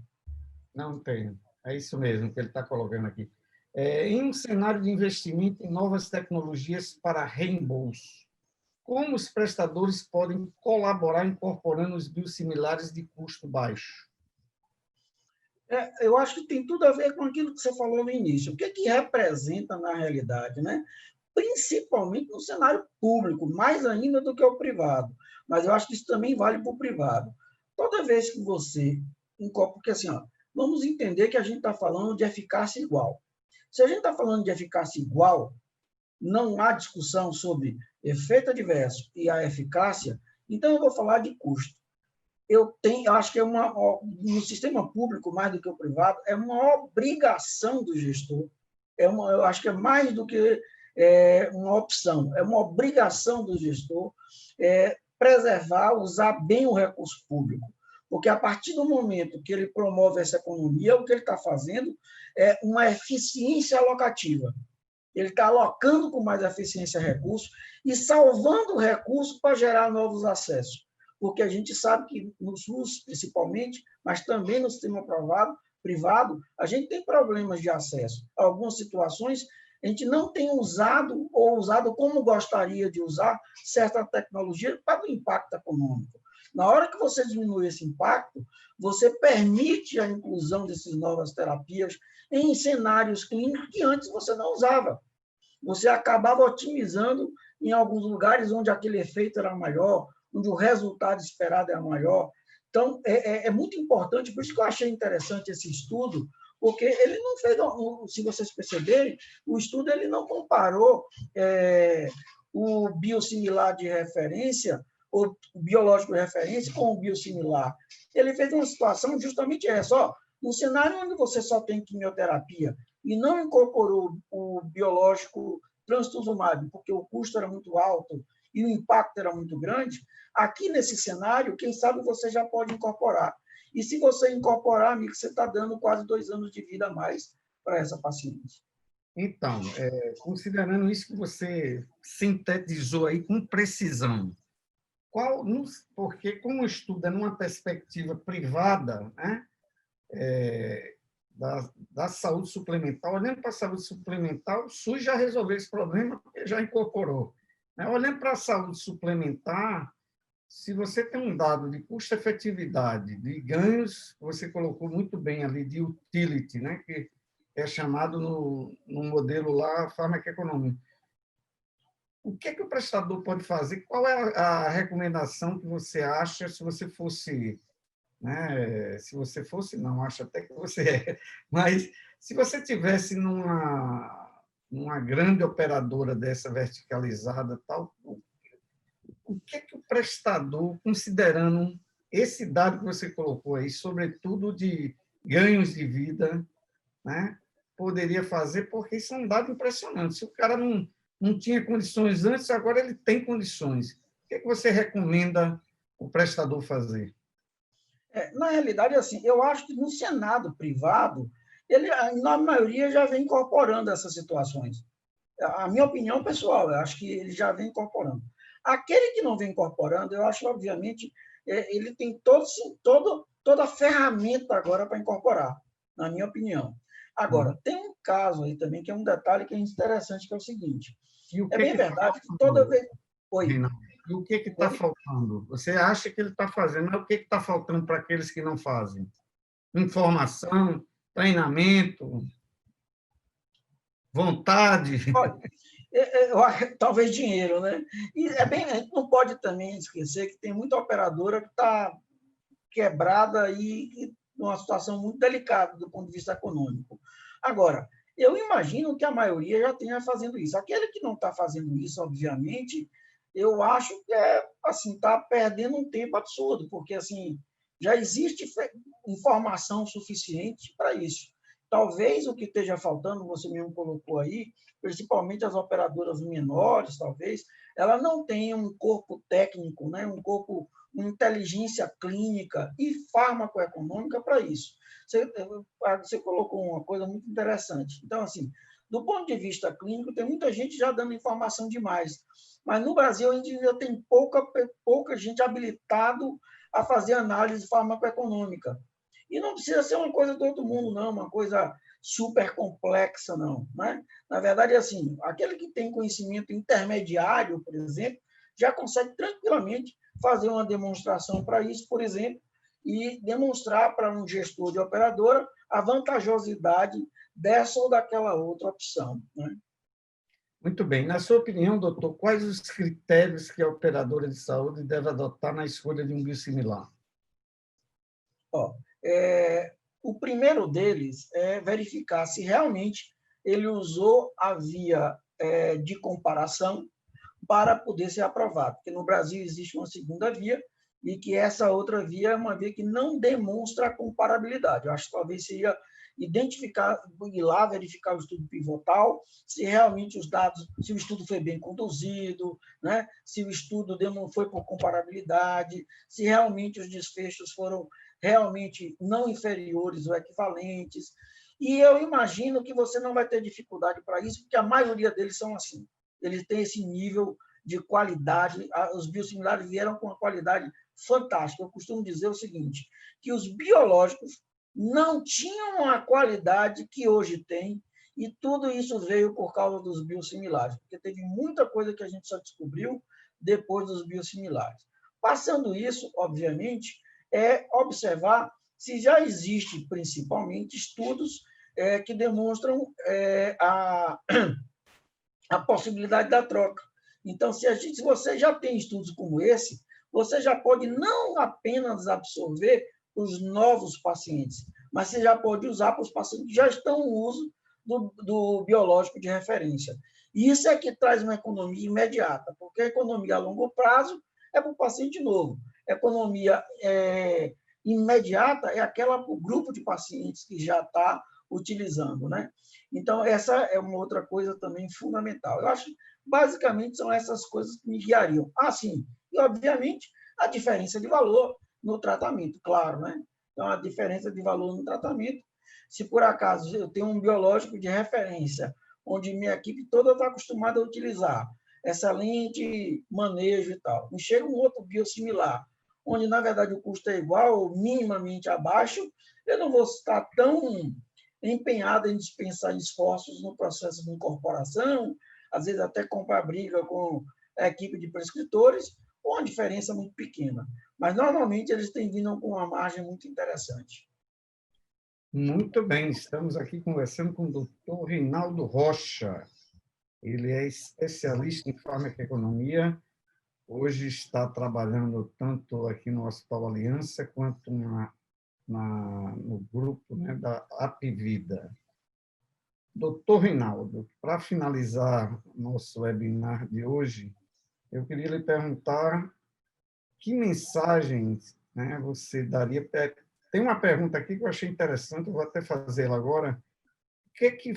Não tem. É isso mesmo que ele está colocando aqui. Em um cenário de investimento em novas tecnologias para reembolso, como os prestadores podem colaborar incorporando os biosimilares de custo baixo? Eu acho que tem tudo a ver com aquilo que você falou no início. O que representa na realidade, né? Principalmente no cenário público, mais ainda do que o privado. Mas eu acho que isso também vale para o privado. Toda vez que você incorpora, porque assim, vamos entender que a gente está falando de eficácia igual. Se a gente está falando de eficácia igual, não há discussão sobre efeito adverso e a eficácia, então eu vou falar de custo. Eu acho que no sistema público, mais do que o privado, é uma obrigação do gestor. Eu acho que é mais do que uma opção, é uma obrigação do gestor preservar, usar bem o recurso público. Porque a partir do momento que ele promove essa economia, o que ele está fazendo é uma eficiência alocativa. Ele está alocando com mais eficiência recursos e salvando recursos para gerar novos acessos. Porque a gente sabe que no SUS, principalmente, mas também no sistema privado, a gente tem problemas de acesso. Algumas situações, a gente não tem usado ou usado como gostaria de usar certa tecnologia para o impacto econômico. Na hora que você diminui esse impacto, você permite a inclusão dessas novas terapias em cenários clínicos que antes você não usava. Você acabava otimizando em alguns lugares onde aquele efeito era maior, onde o resultado esperado era maior. Então, é muito importante, por isso que eu achei interessante esse estudo, porque ele não fez, se vocês perceberem, o estudo ele não comparou o biosimilar de referência, ou o biológico de referência, com o biosimilar. Ele fez uma situação justamente essa, no cenário onde você só tem quimioterapia e não incorporou o biológico trastuzumab, porque o custo era muito alto e o impacto era muito grande, aqui nesse cenário, quem sabe você já pode incorporar. E se você incorporar, amigo, você está dando quase 2 anos de vida a mais para essa paciente. Então, considerando isso que você sintetizou aí com precisão, porque como o estudo é numa perspectiva privada, né, da saúde suplementar, olhando para a saúde suplementar, o SUS já resolveu esse problema, porque já incorporou. Olhando para a saúde suplementar, se você tem um dado de custo-efetividade, de ganhos, você colocou muito bem ali, de utility, né, que é chamado no modelo lá farmacoeconômico. O que o prestador pode fazer? Qual é a recomendação que você acha se você fosse, né? Se você fosse, não, acho até que você é, mas se você tivesse numa grande operadora dessa verticalizada, tal, o que o prestador, considerando esse dado que você colocou aí, sobretudo de ganhos de vida, né, poderia fazer, porque isso é um dado impressionante. Se o cara não tinha condições antes, agora ele tem condições. O que você recomenda o prestador fazer? Na realidade, assim, eu acho que no Senado privado, ele, na maioria, já vem incorporando essas situações. A minha opinião pessoal, eu acho que ele já vem incorporando. Aquele que não vem incorporando, eu acho, obviamente, ele tem toda a ferramenta agora para incorporar, na minha opinião. Agora, tem um caso aí também, que é um detalhe que é interessante, que é o seguinte. É bem verdade que toda vez... Oi. E o que está faltando? Você acha que ele está fazendo, mas o que está faltando para aqueles que não fazem? Informação, treinamento, vontade. Olha, talvez dinheiro, né? E a gente não pode também esquecer que tem muita operadora que está quebrada e numa situação muito delicada do ponto de vista econômico. Agora, eu imagino que a maioria já tenha fazendo isso. Aquele que não está fazendo isso, obviamente, eu acho que assim, está perdendo um tempo absurdo, porque assim, já existe informação suficiente para isso. Talvez o que esteja faltando, você mesmo colocou aí, principalmente as operadoras menores, talvez, ela não tenha um corpo técnico, né? Uma inteligência clínica e farmacoeconômica para isso. Você colocou uma coisa muito interessante. Então, assim, do ponto de vista clínico, tem muita gente já dando informação demais, mas no Brasil ainda tem pouca gente habilitado a fazer análise farmacoeconômica. E não precisa ser uma coisa de todo mundo, não, uma coisa super complexa, não. Né? Na verdade, assim, aquele que tem conhecimento intermediário, por exemplo, já consegue tranquilamente fazer uma demonstração para isso, por exemplo, e demonstrar para um gestor de operadora a vantajosidade dessa ou daquela outra opção. Né? Muito bem. Na sua opinião, doutor, quais os critérios que a operadora de saúde deve adotar na escolha de um biosimilar? O primeiro deles é verificar se realmente ele usou a via de comparação para poder ser aprovado, porque no Brasil existe uma segunda via e que essa outra via é uma via que não demonstra a comparabilidade. Eu acho que talvez seria identificar, ir lá verificar o estudo pivotal, se realmente os dados, se o estudo foi bem conduzido, né? Se o estudo foi por comparabilidade, se realmente os desfechos foram realmente não inferiores ou equivalentes. E eu imagino que você não vai ter dificuldade para isso, porque a maioria deles são assim. Eles têm esse nível de qualidade, os biosimilares vieram com uma qualidade fantástica. Eu costumo dizer o seguinte, que os biológicos não tinham a qualidade que hoje tem, e tudo isso veio por causa dos biosimilares, porque teve muita coisa que a gente só descobriu depois dos biosimilares. Passando isso, obviamente, é observar se já existe, principalmente, estudos que demonstram a possibilidade da troca. Então, se você já tem estudos como esse, você já pode não apenas absorver os novos pacientes, mas você já pode usar para os pacientes que já estão no uso do biológico de referência. E isso é que traz uma economia imediata, porque a economia a longo prazo é para o paciente novo. A economia imediata é aquela para o grupo de pacientes que já está utilizando, né? Então, essa é uma outra coisa também fundamental. Eu acho que, basicamente, são essas coisas que me guiariam. Ah, sim, e, obviamente, a diferença de valor no tratamento, claro, né? Então, a diferença de valor no tratamento, se por acaso eu tenho um biológico de referência, onde minha equipe toda está acostumada a utilizar, excelente manejo e tal, e chega um outro biosimilar, onde, na verdade, o custo é igual ou minimamente abaixo, eu não vou estar tão empenhado em dispensar esforços no processo de incorporação, às vezes até comprar briga com a equipe de prescritores, com uma diferença muito pequena. Mas, normalmente, eles têm vindo com uma margem muito interessante. Muito bem, estamos aqui conversando com o doutor Reinaldo Rocha. Ele é especialista em farmacoeconomia, hoje está trabalhando tanto aqui no Hospital Aliança quanto no grupo, né, da Apvida. Doutor Reinaldo, para finalizar nosso webinar de hoje, eu queria lhe perguntar que mensagens, né, você daria. Tem uma pergunta aqui que eu achei interessante, eu vou até fazê-la agora. O que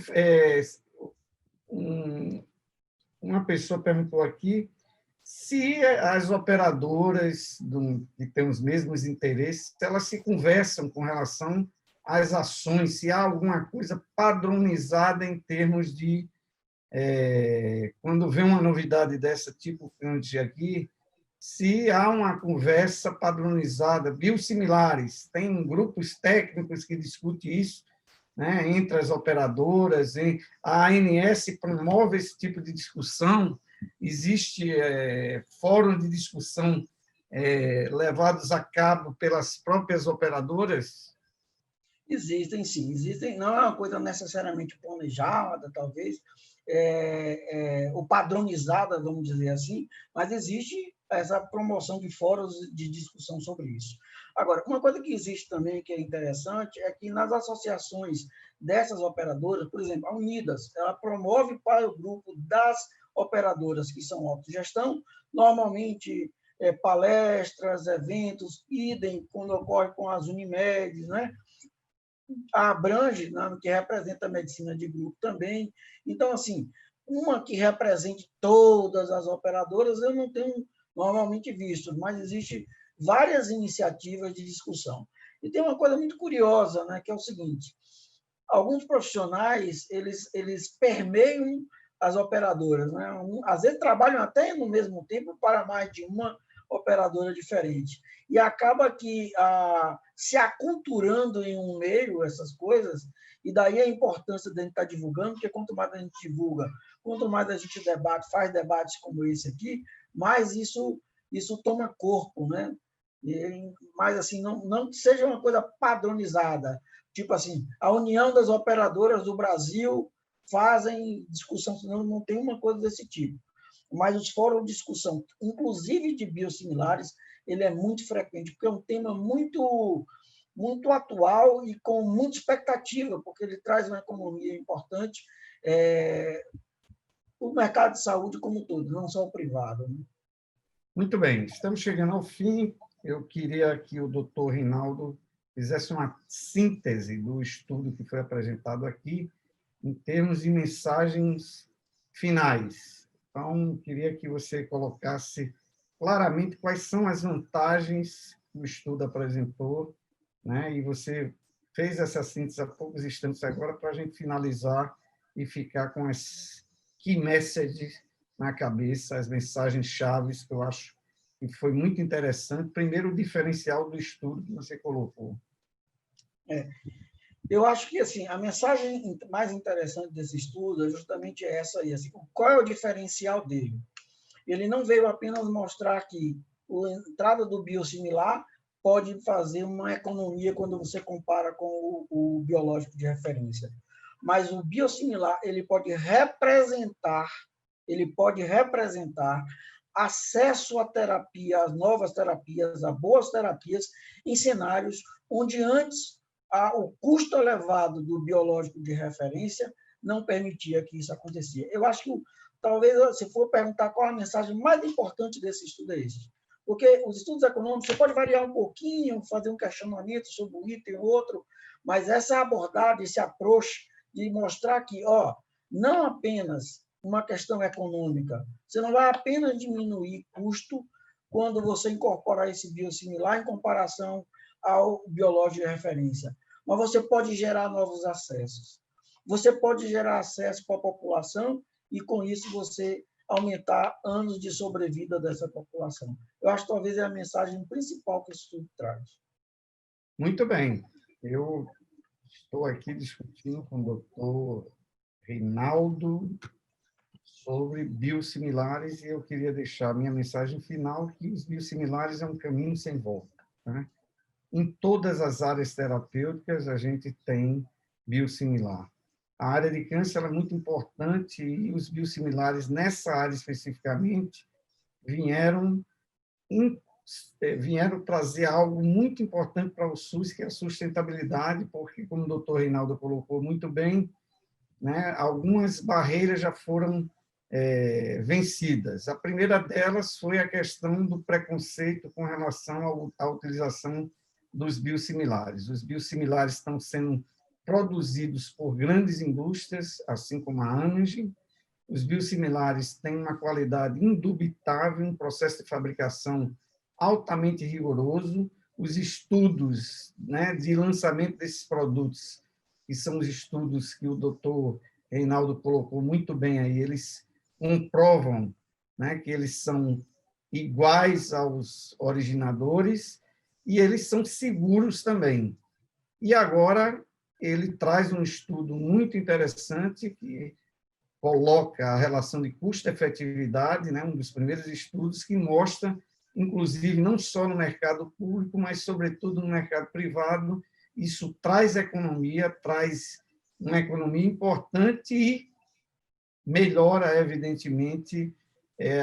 uma pessoa perguntou aqui se as operadoras que têm os mesmos interesses, elas se conversam com relação às ações, se há alguma coisa padronizada em termos de quando vem uma novidade dessa, tipo aqui, se há uma conversa padronizada, biosimilares, tem grupos técnicos que discutem isso, né, entre as operadoras, a ANS promove esse tipo de discussão, existe fórum de discussão levados a cabo pelas próprias operadoras? Existem, sim, existem. Não é uma coisa necessariamente planejada, talvez, ou padronizada, vamos dizer assim, mas existe essa promoção de fóruns de discussão sobre isso. Agora, uma coisa que existe também que é interessante é que nas associações dessas operadoras, por exemplo, a Unidas, ela promove para o grupo das operadoras que são autogestão, normalmente palestras, eventos, idem quando ocorre com as Unimedes, né? abrange, né, que representa a medicina de grupo também. Então, assim, uma que represente todas as operadoras, eu não tenho normalmente visto, mas existe várias iniciativas de discussão. E tem uma coisa muito curiosa, né, que é o seguinte: alguns profissionais eles permeiam as operadoras, né? Às vezes trabalham até no mesmo tempo para mais de uma operadora diferente. E acaba que se aculturando em um meio essas coisas, e daí a importância de a gente estar divulgando, porque quanto mais a gente divulga, quanto mais a gente debate, faz debates como esse aqui, mais isso toma corpo, né? Mas assim, não seja uma coisa padronizada, tipo assim, a União das Operadoras do Brasil fazem discussão, não tem uma coisa desse tipo. Mas os fóruns de discussão, inclusive de biosimilares, ele é muito frequente, porque é um tema muito atual e com muita expectativa, porque ele traz uma economia importante o mercado de saúde como um todo, não só o privado. Né? Muito bem, estamos chegando ao fim. Eu queria que o doutor Reinaldo fizesse uma síntese do estudo que foi apresentado aqui, em termos de mensagens finais. Então, queria que você colocasse claramente quais são as vantagens que o estudo apresentou, né? E você fez essa síntese há poucos instantes agora para a gente finalizar e ficar com as key messages na cabeça, as mensagens chaves que eu acho que foi muito interessante. Primeiro, o diferencial do estudo que você colocou. Eu acho que assim, a mensagem mais interessante desse estudo é justamente essa aí. Assim, qual é o diferencial dele? Ele não veio apenas mostrar que a entrada do biosimilar pode fazer uma economia quando você compara com o biológico de referência. Mas o biosimilar ele pode representar acesso à terapia, às novas terapias, a boas terapias, em cenários onde antes o custo elevado do biológico de referência não permitia que isso acontecia. Eu acho que, talvez, se for perguntar qual a mensagem mais importante desse estudo é esse. Porque os estudos econômicos, você pode variar um pouquinho, fazer um questionamento sobre um item ou outro, mas essa abordagem, esse approach de mostrar que, não apenas uma questão econômica, você não vai apenas diminuir custo quando você incorporar esse biosimilar em comparação ao biológico de referência, mas você pode gerar novos acessos. Você pode gerar acesso para a população e, com isso, você aumentar anos de sobrevida dessa população. Eu acho que talvez é a mensagem principal que esse estudo traz. Muito bem. Eu estou aqui discutindo com o doutor Reinaldo sobre biosimilares e eu queria deixar a minha mensagem final que os biosimilares é um caminho sem volta. Né? Em todas as áreas terapêuticas, a gente tem biosimilar. A área de câncer é muito importante e os biosimilares, nessa área especificamente, vieram trazer algo muito importante para o SUS, que é a sustentabilidade, porque, como o doutor Reinaldo colocou muito bem, né, algumas barreiras já foram vencidas. A primeira delas foi a questão do preconceito com relação à utilização dos biosimilares. Os biosimilares estão sendo produzidos por grandes indústrias, assim como a Amgen. Os biosimilares têm uma qualidade indubitável, um processo de fabricação altamente rigoroso. Os estudos, né, de lançamento desses produtos, que são os estudos que o doutor Reinaldo colocou muito bem aí, eles comprovam, né, que eles são iguais aos originadores e eles são seguros também. E agora ele traz um estudo muito interessante que coloca a relação de custo-efetividade, né, um dos primeiros estudos que mostra, inclusive, não só no mercado público, mas, sobretudo, no mercado privado, isso traz economia, traz uma economia importante e melhora, evidentemente,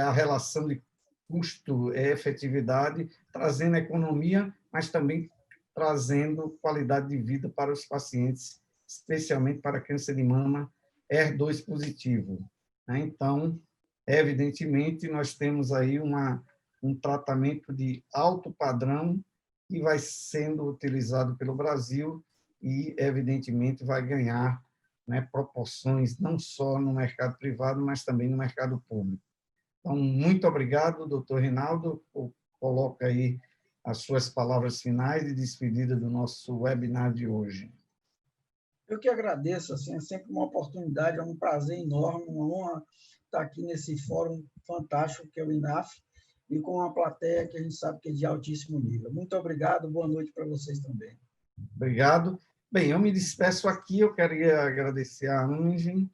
a relação de custo-efetividade, trazendo economia, mas também trazendo qualidade de vida para os pacientes, especialmente para câncer de mama HER2 positivo. Então, evidentemente, nós temos aí um tratamento de alto padrão que vai sendo utilizado pelo Brasil e, evidentemente, vai ganhar, né, proporções não só no mercado privado, mas também no mercado público. Então, muito obrigado, doutor Reinaldo. Coloca aí as suas palavras finais de despedida do nosso webinar de hoje. Eu que agradeço, assim, é sempre uma oportunidade, é um prazer enorme, uma honra estar aqui nesse fórum fantástico que é o INAF, e com uma plateia que a gente sabe que é de altíssimo nível. Muito obrigado, boa noite para vocês também. Obrigado. Bem, eu me despeço aqui, eu queria agradecer a Ange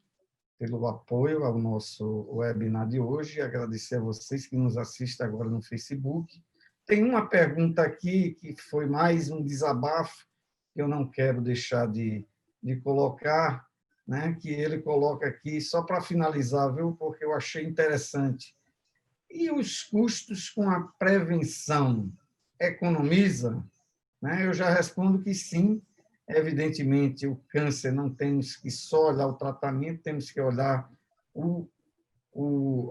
pelo apoio ao nosso webinar de hoje, agradecer a vocês que nos assistem agora no Facebook. Tem uma pergunta aqui que foi mais um desabafo, que eu não quero deixar de colocar, né, que ele coloca aqui, só para finalizar, viu, porque eu achei interessante. E os custos com a prevenção economiza? Né? Eu já respondo que sim. Evidentemente, o câncer não temos que só olhar o tratamento, temos que olhar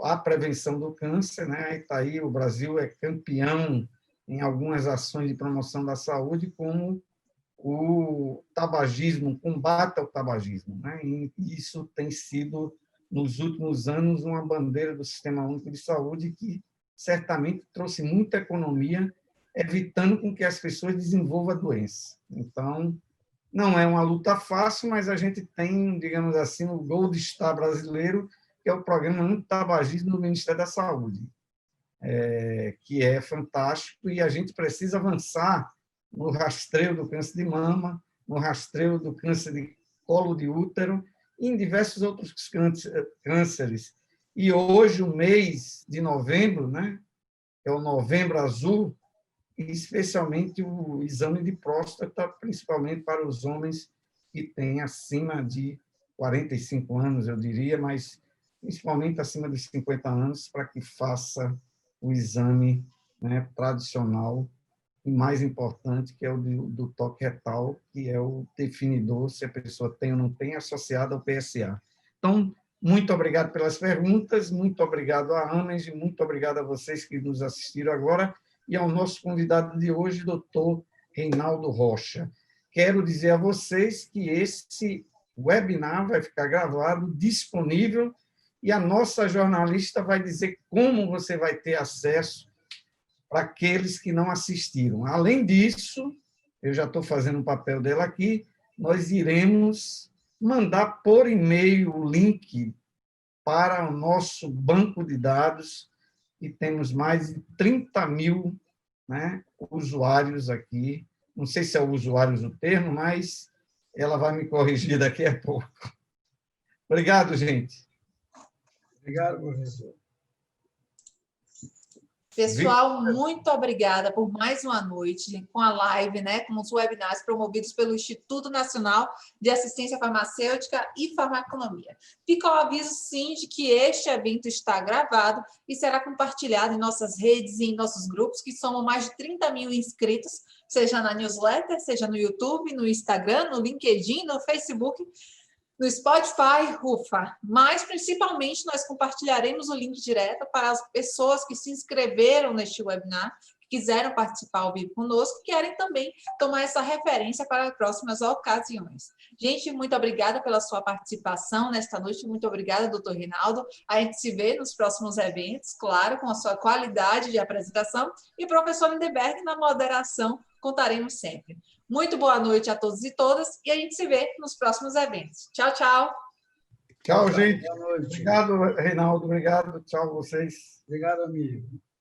a prevenção do câncer. Né? Está aí, o Brasil é campeão em algumas ações de promoção da saúde, como o tabagismo, o combate ao tabagismo. Né? E isso tem sido, nos últimos anos, uma bandeira do Sistema Único de Saúde que certamente trouxe muita economia, evitando com que as pessoas desenvolvam a doença. Então, não é uma luta fácil, mas a gente tem, digamos assim, o Gold Star brasileiro, que é o Programa Anti-Tabagismo do Ministério da Saúde, que é fantástico, e a gente precisa avançar no rastreio do câncer de mama, no rastreio do câncer de colo de útero e em diversos outros cânceres. E hoje, o mês de novembro, né, é o Novembro Azul, e especialmente o exame de próstata, principalmente para os homens que têm acima de 45 anos, eu diria, mas principalmente acima de 50 anos, para que faça o exame, né, tradicional e mais importante, que é o do toque retal, que é o definidor se a pessoa tem ou não tem, associado ao PSA. Então, muito obrigado pelas perguntas, muito obrigado a Ana, e muito obrigado a vocês que nos assistiram agora, e ao nosso convidado de hoje, doutor Reinaldo Rocha. Quero dizer a vocês que esse webinar vai ficar gravado, disponível, e a nossa jornalista vai dizer como você vai ter acesso para aqueles que não assistiram. Além disso, eu já estou fazendo o papel dela aqui, nós iremos mandar por e-mail o link para o nosso banco de dados, e temos mais de 30 mil, né, usuários aqui. Não sei se é usuários o termo, mas ela vai me corrigir daqui a pouco. Obrigado, gente. Obrigado, professor. Pessoal, muito obrigada por mais uma noite com a live, né, com os webinars promovidos pelo Instituto Nacional de Assistência Farmacêutica e Farmaconomia. Fica o aviso, sim, de que este evento está gravado e será compartilhado em nossas redes e em nossos grupos, que somos mais de 30 mil inscritos, seja na newsletter, seja no YouTube, no Instagram, no LinkedIn, no Facebook, no Spotify, ufa, mas principalmente nós compartilharemos o link direto para as pessoas que se inscreveram neste webinar, que quiseram participar ao vivo conosco, que querem também tomar essa referência para próximas ocasiões. Gente, muito obrigada pela sua participação nesta noite, muito obrigada, doutor Reinaldo. A gente se vê nos próximos eventos, claro, com a sua qualidade de apresentação, e professor Lindeberg na moderação, contaremos sempre. Muito boa noite a todos e todas, e a gente se vê nos próximos eventos. Tchau, tchau. Tchau, gente. Obrigado, Reinaldo. Obrigado. Tchau, vocês. Obrigado, amigo.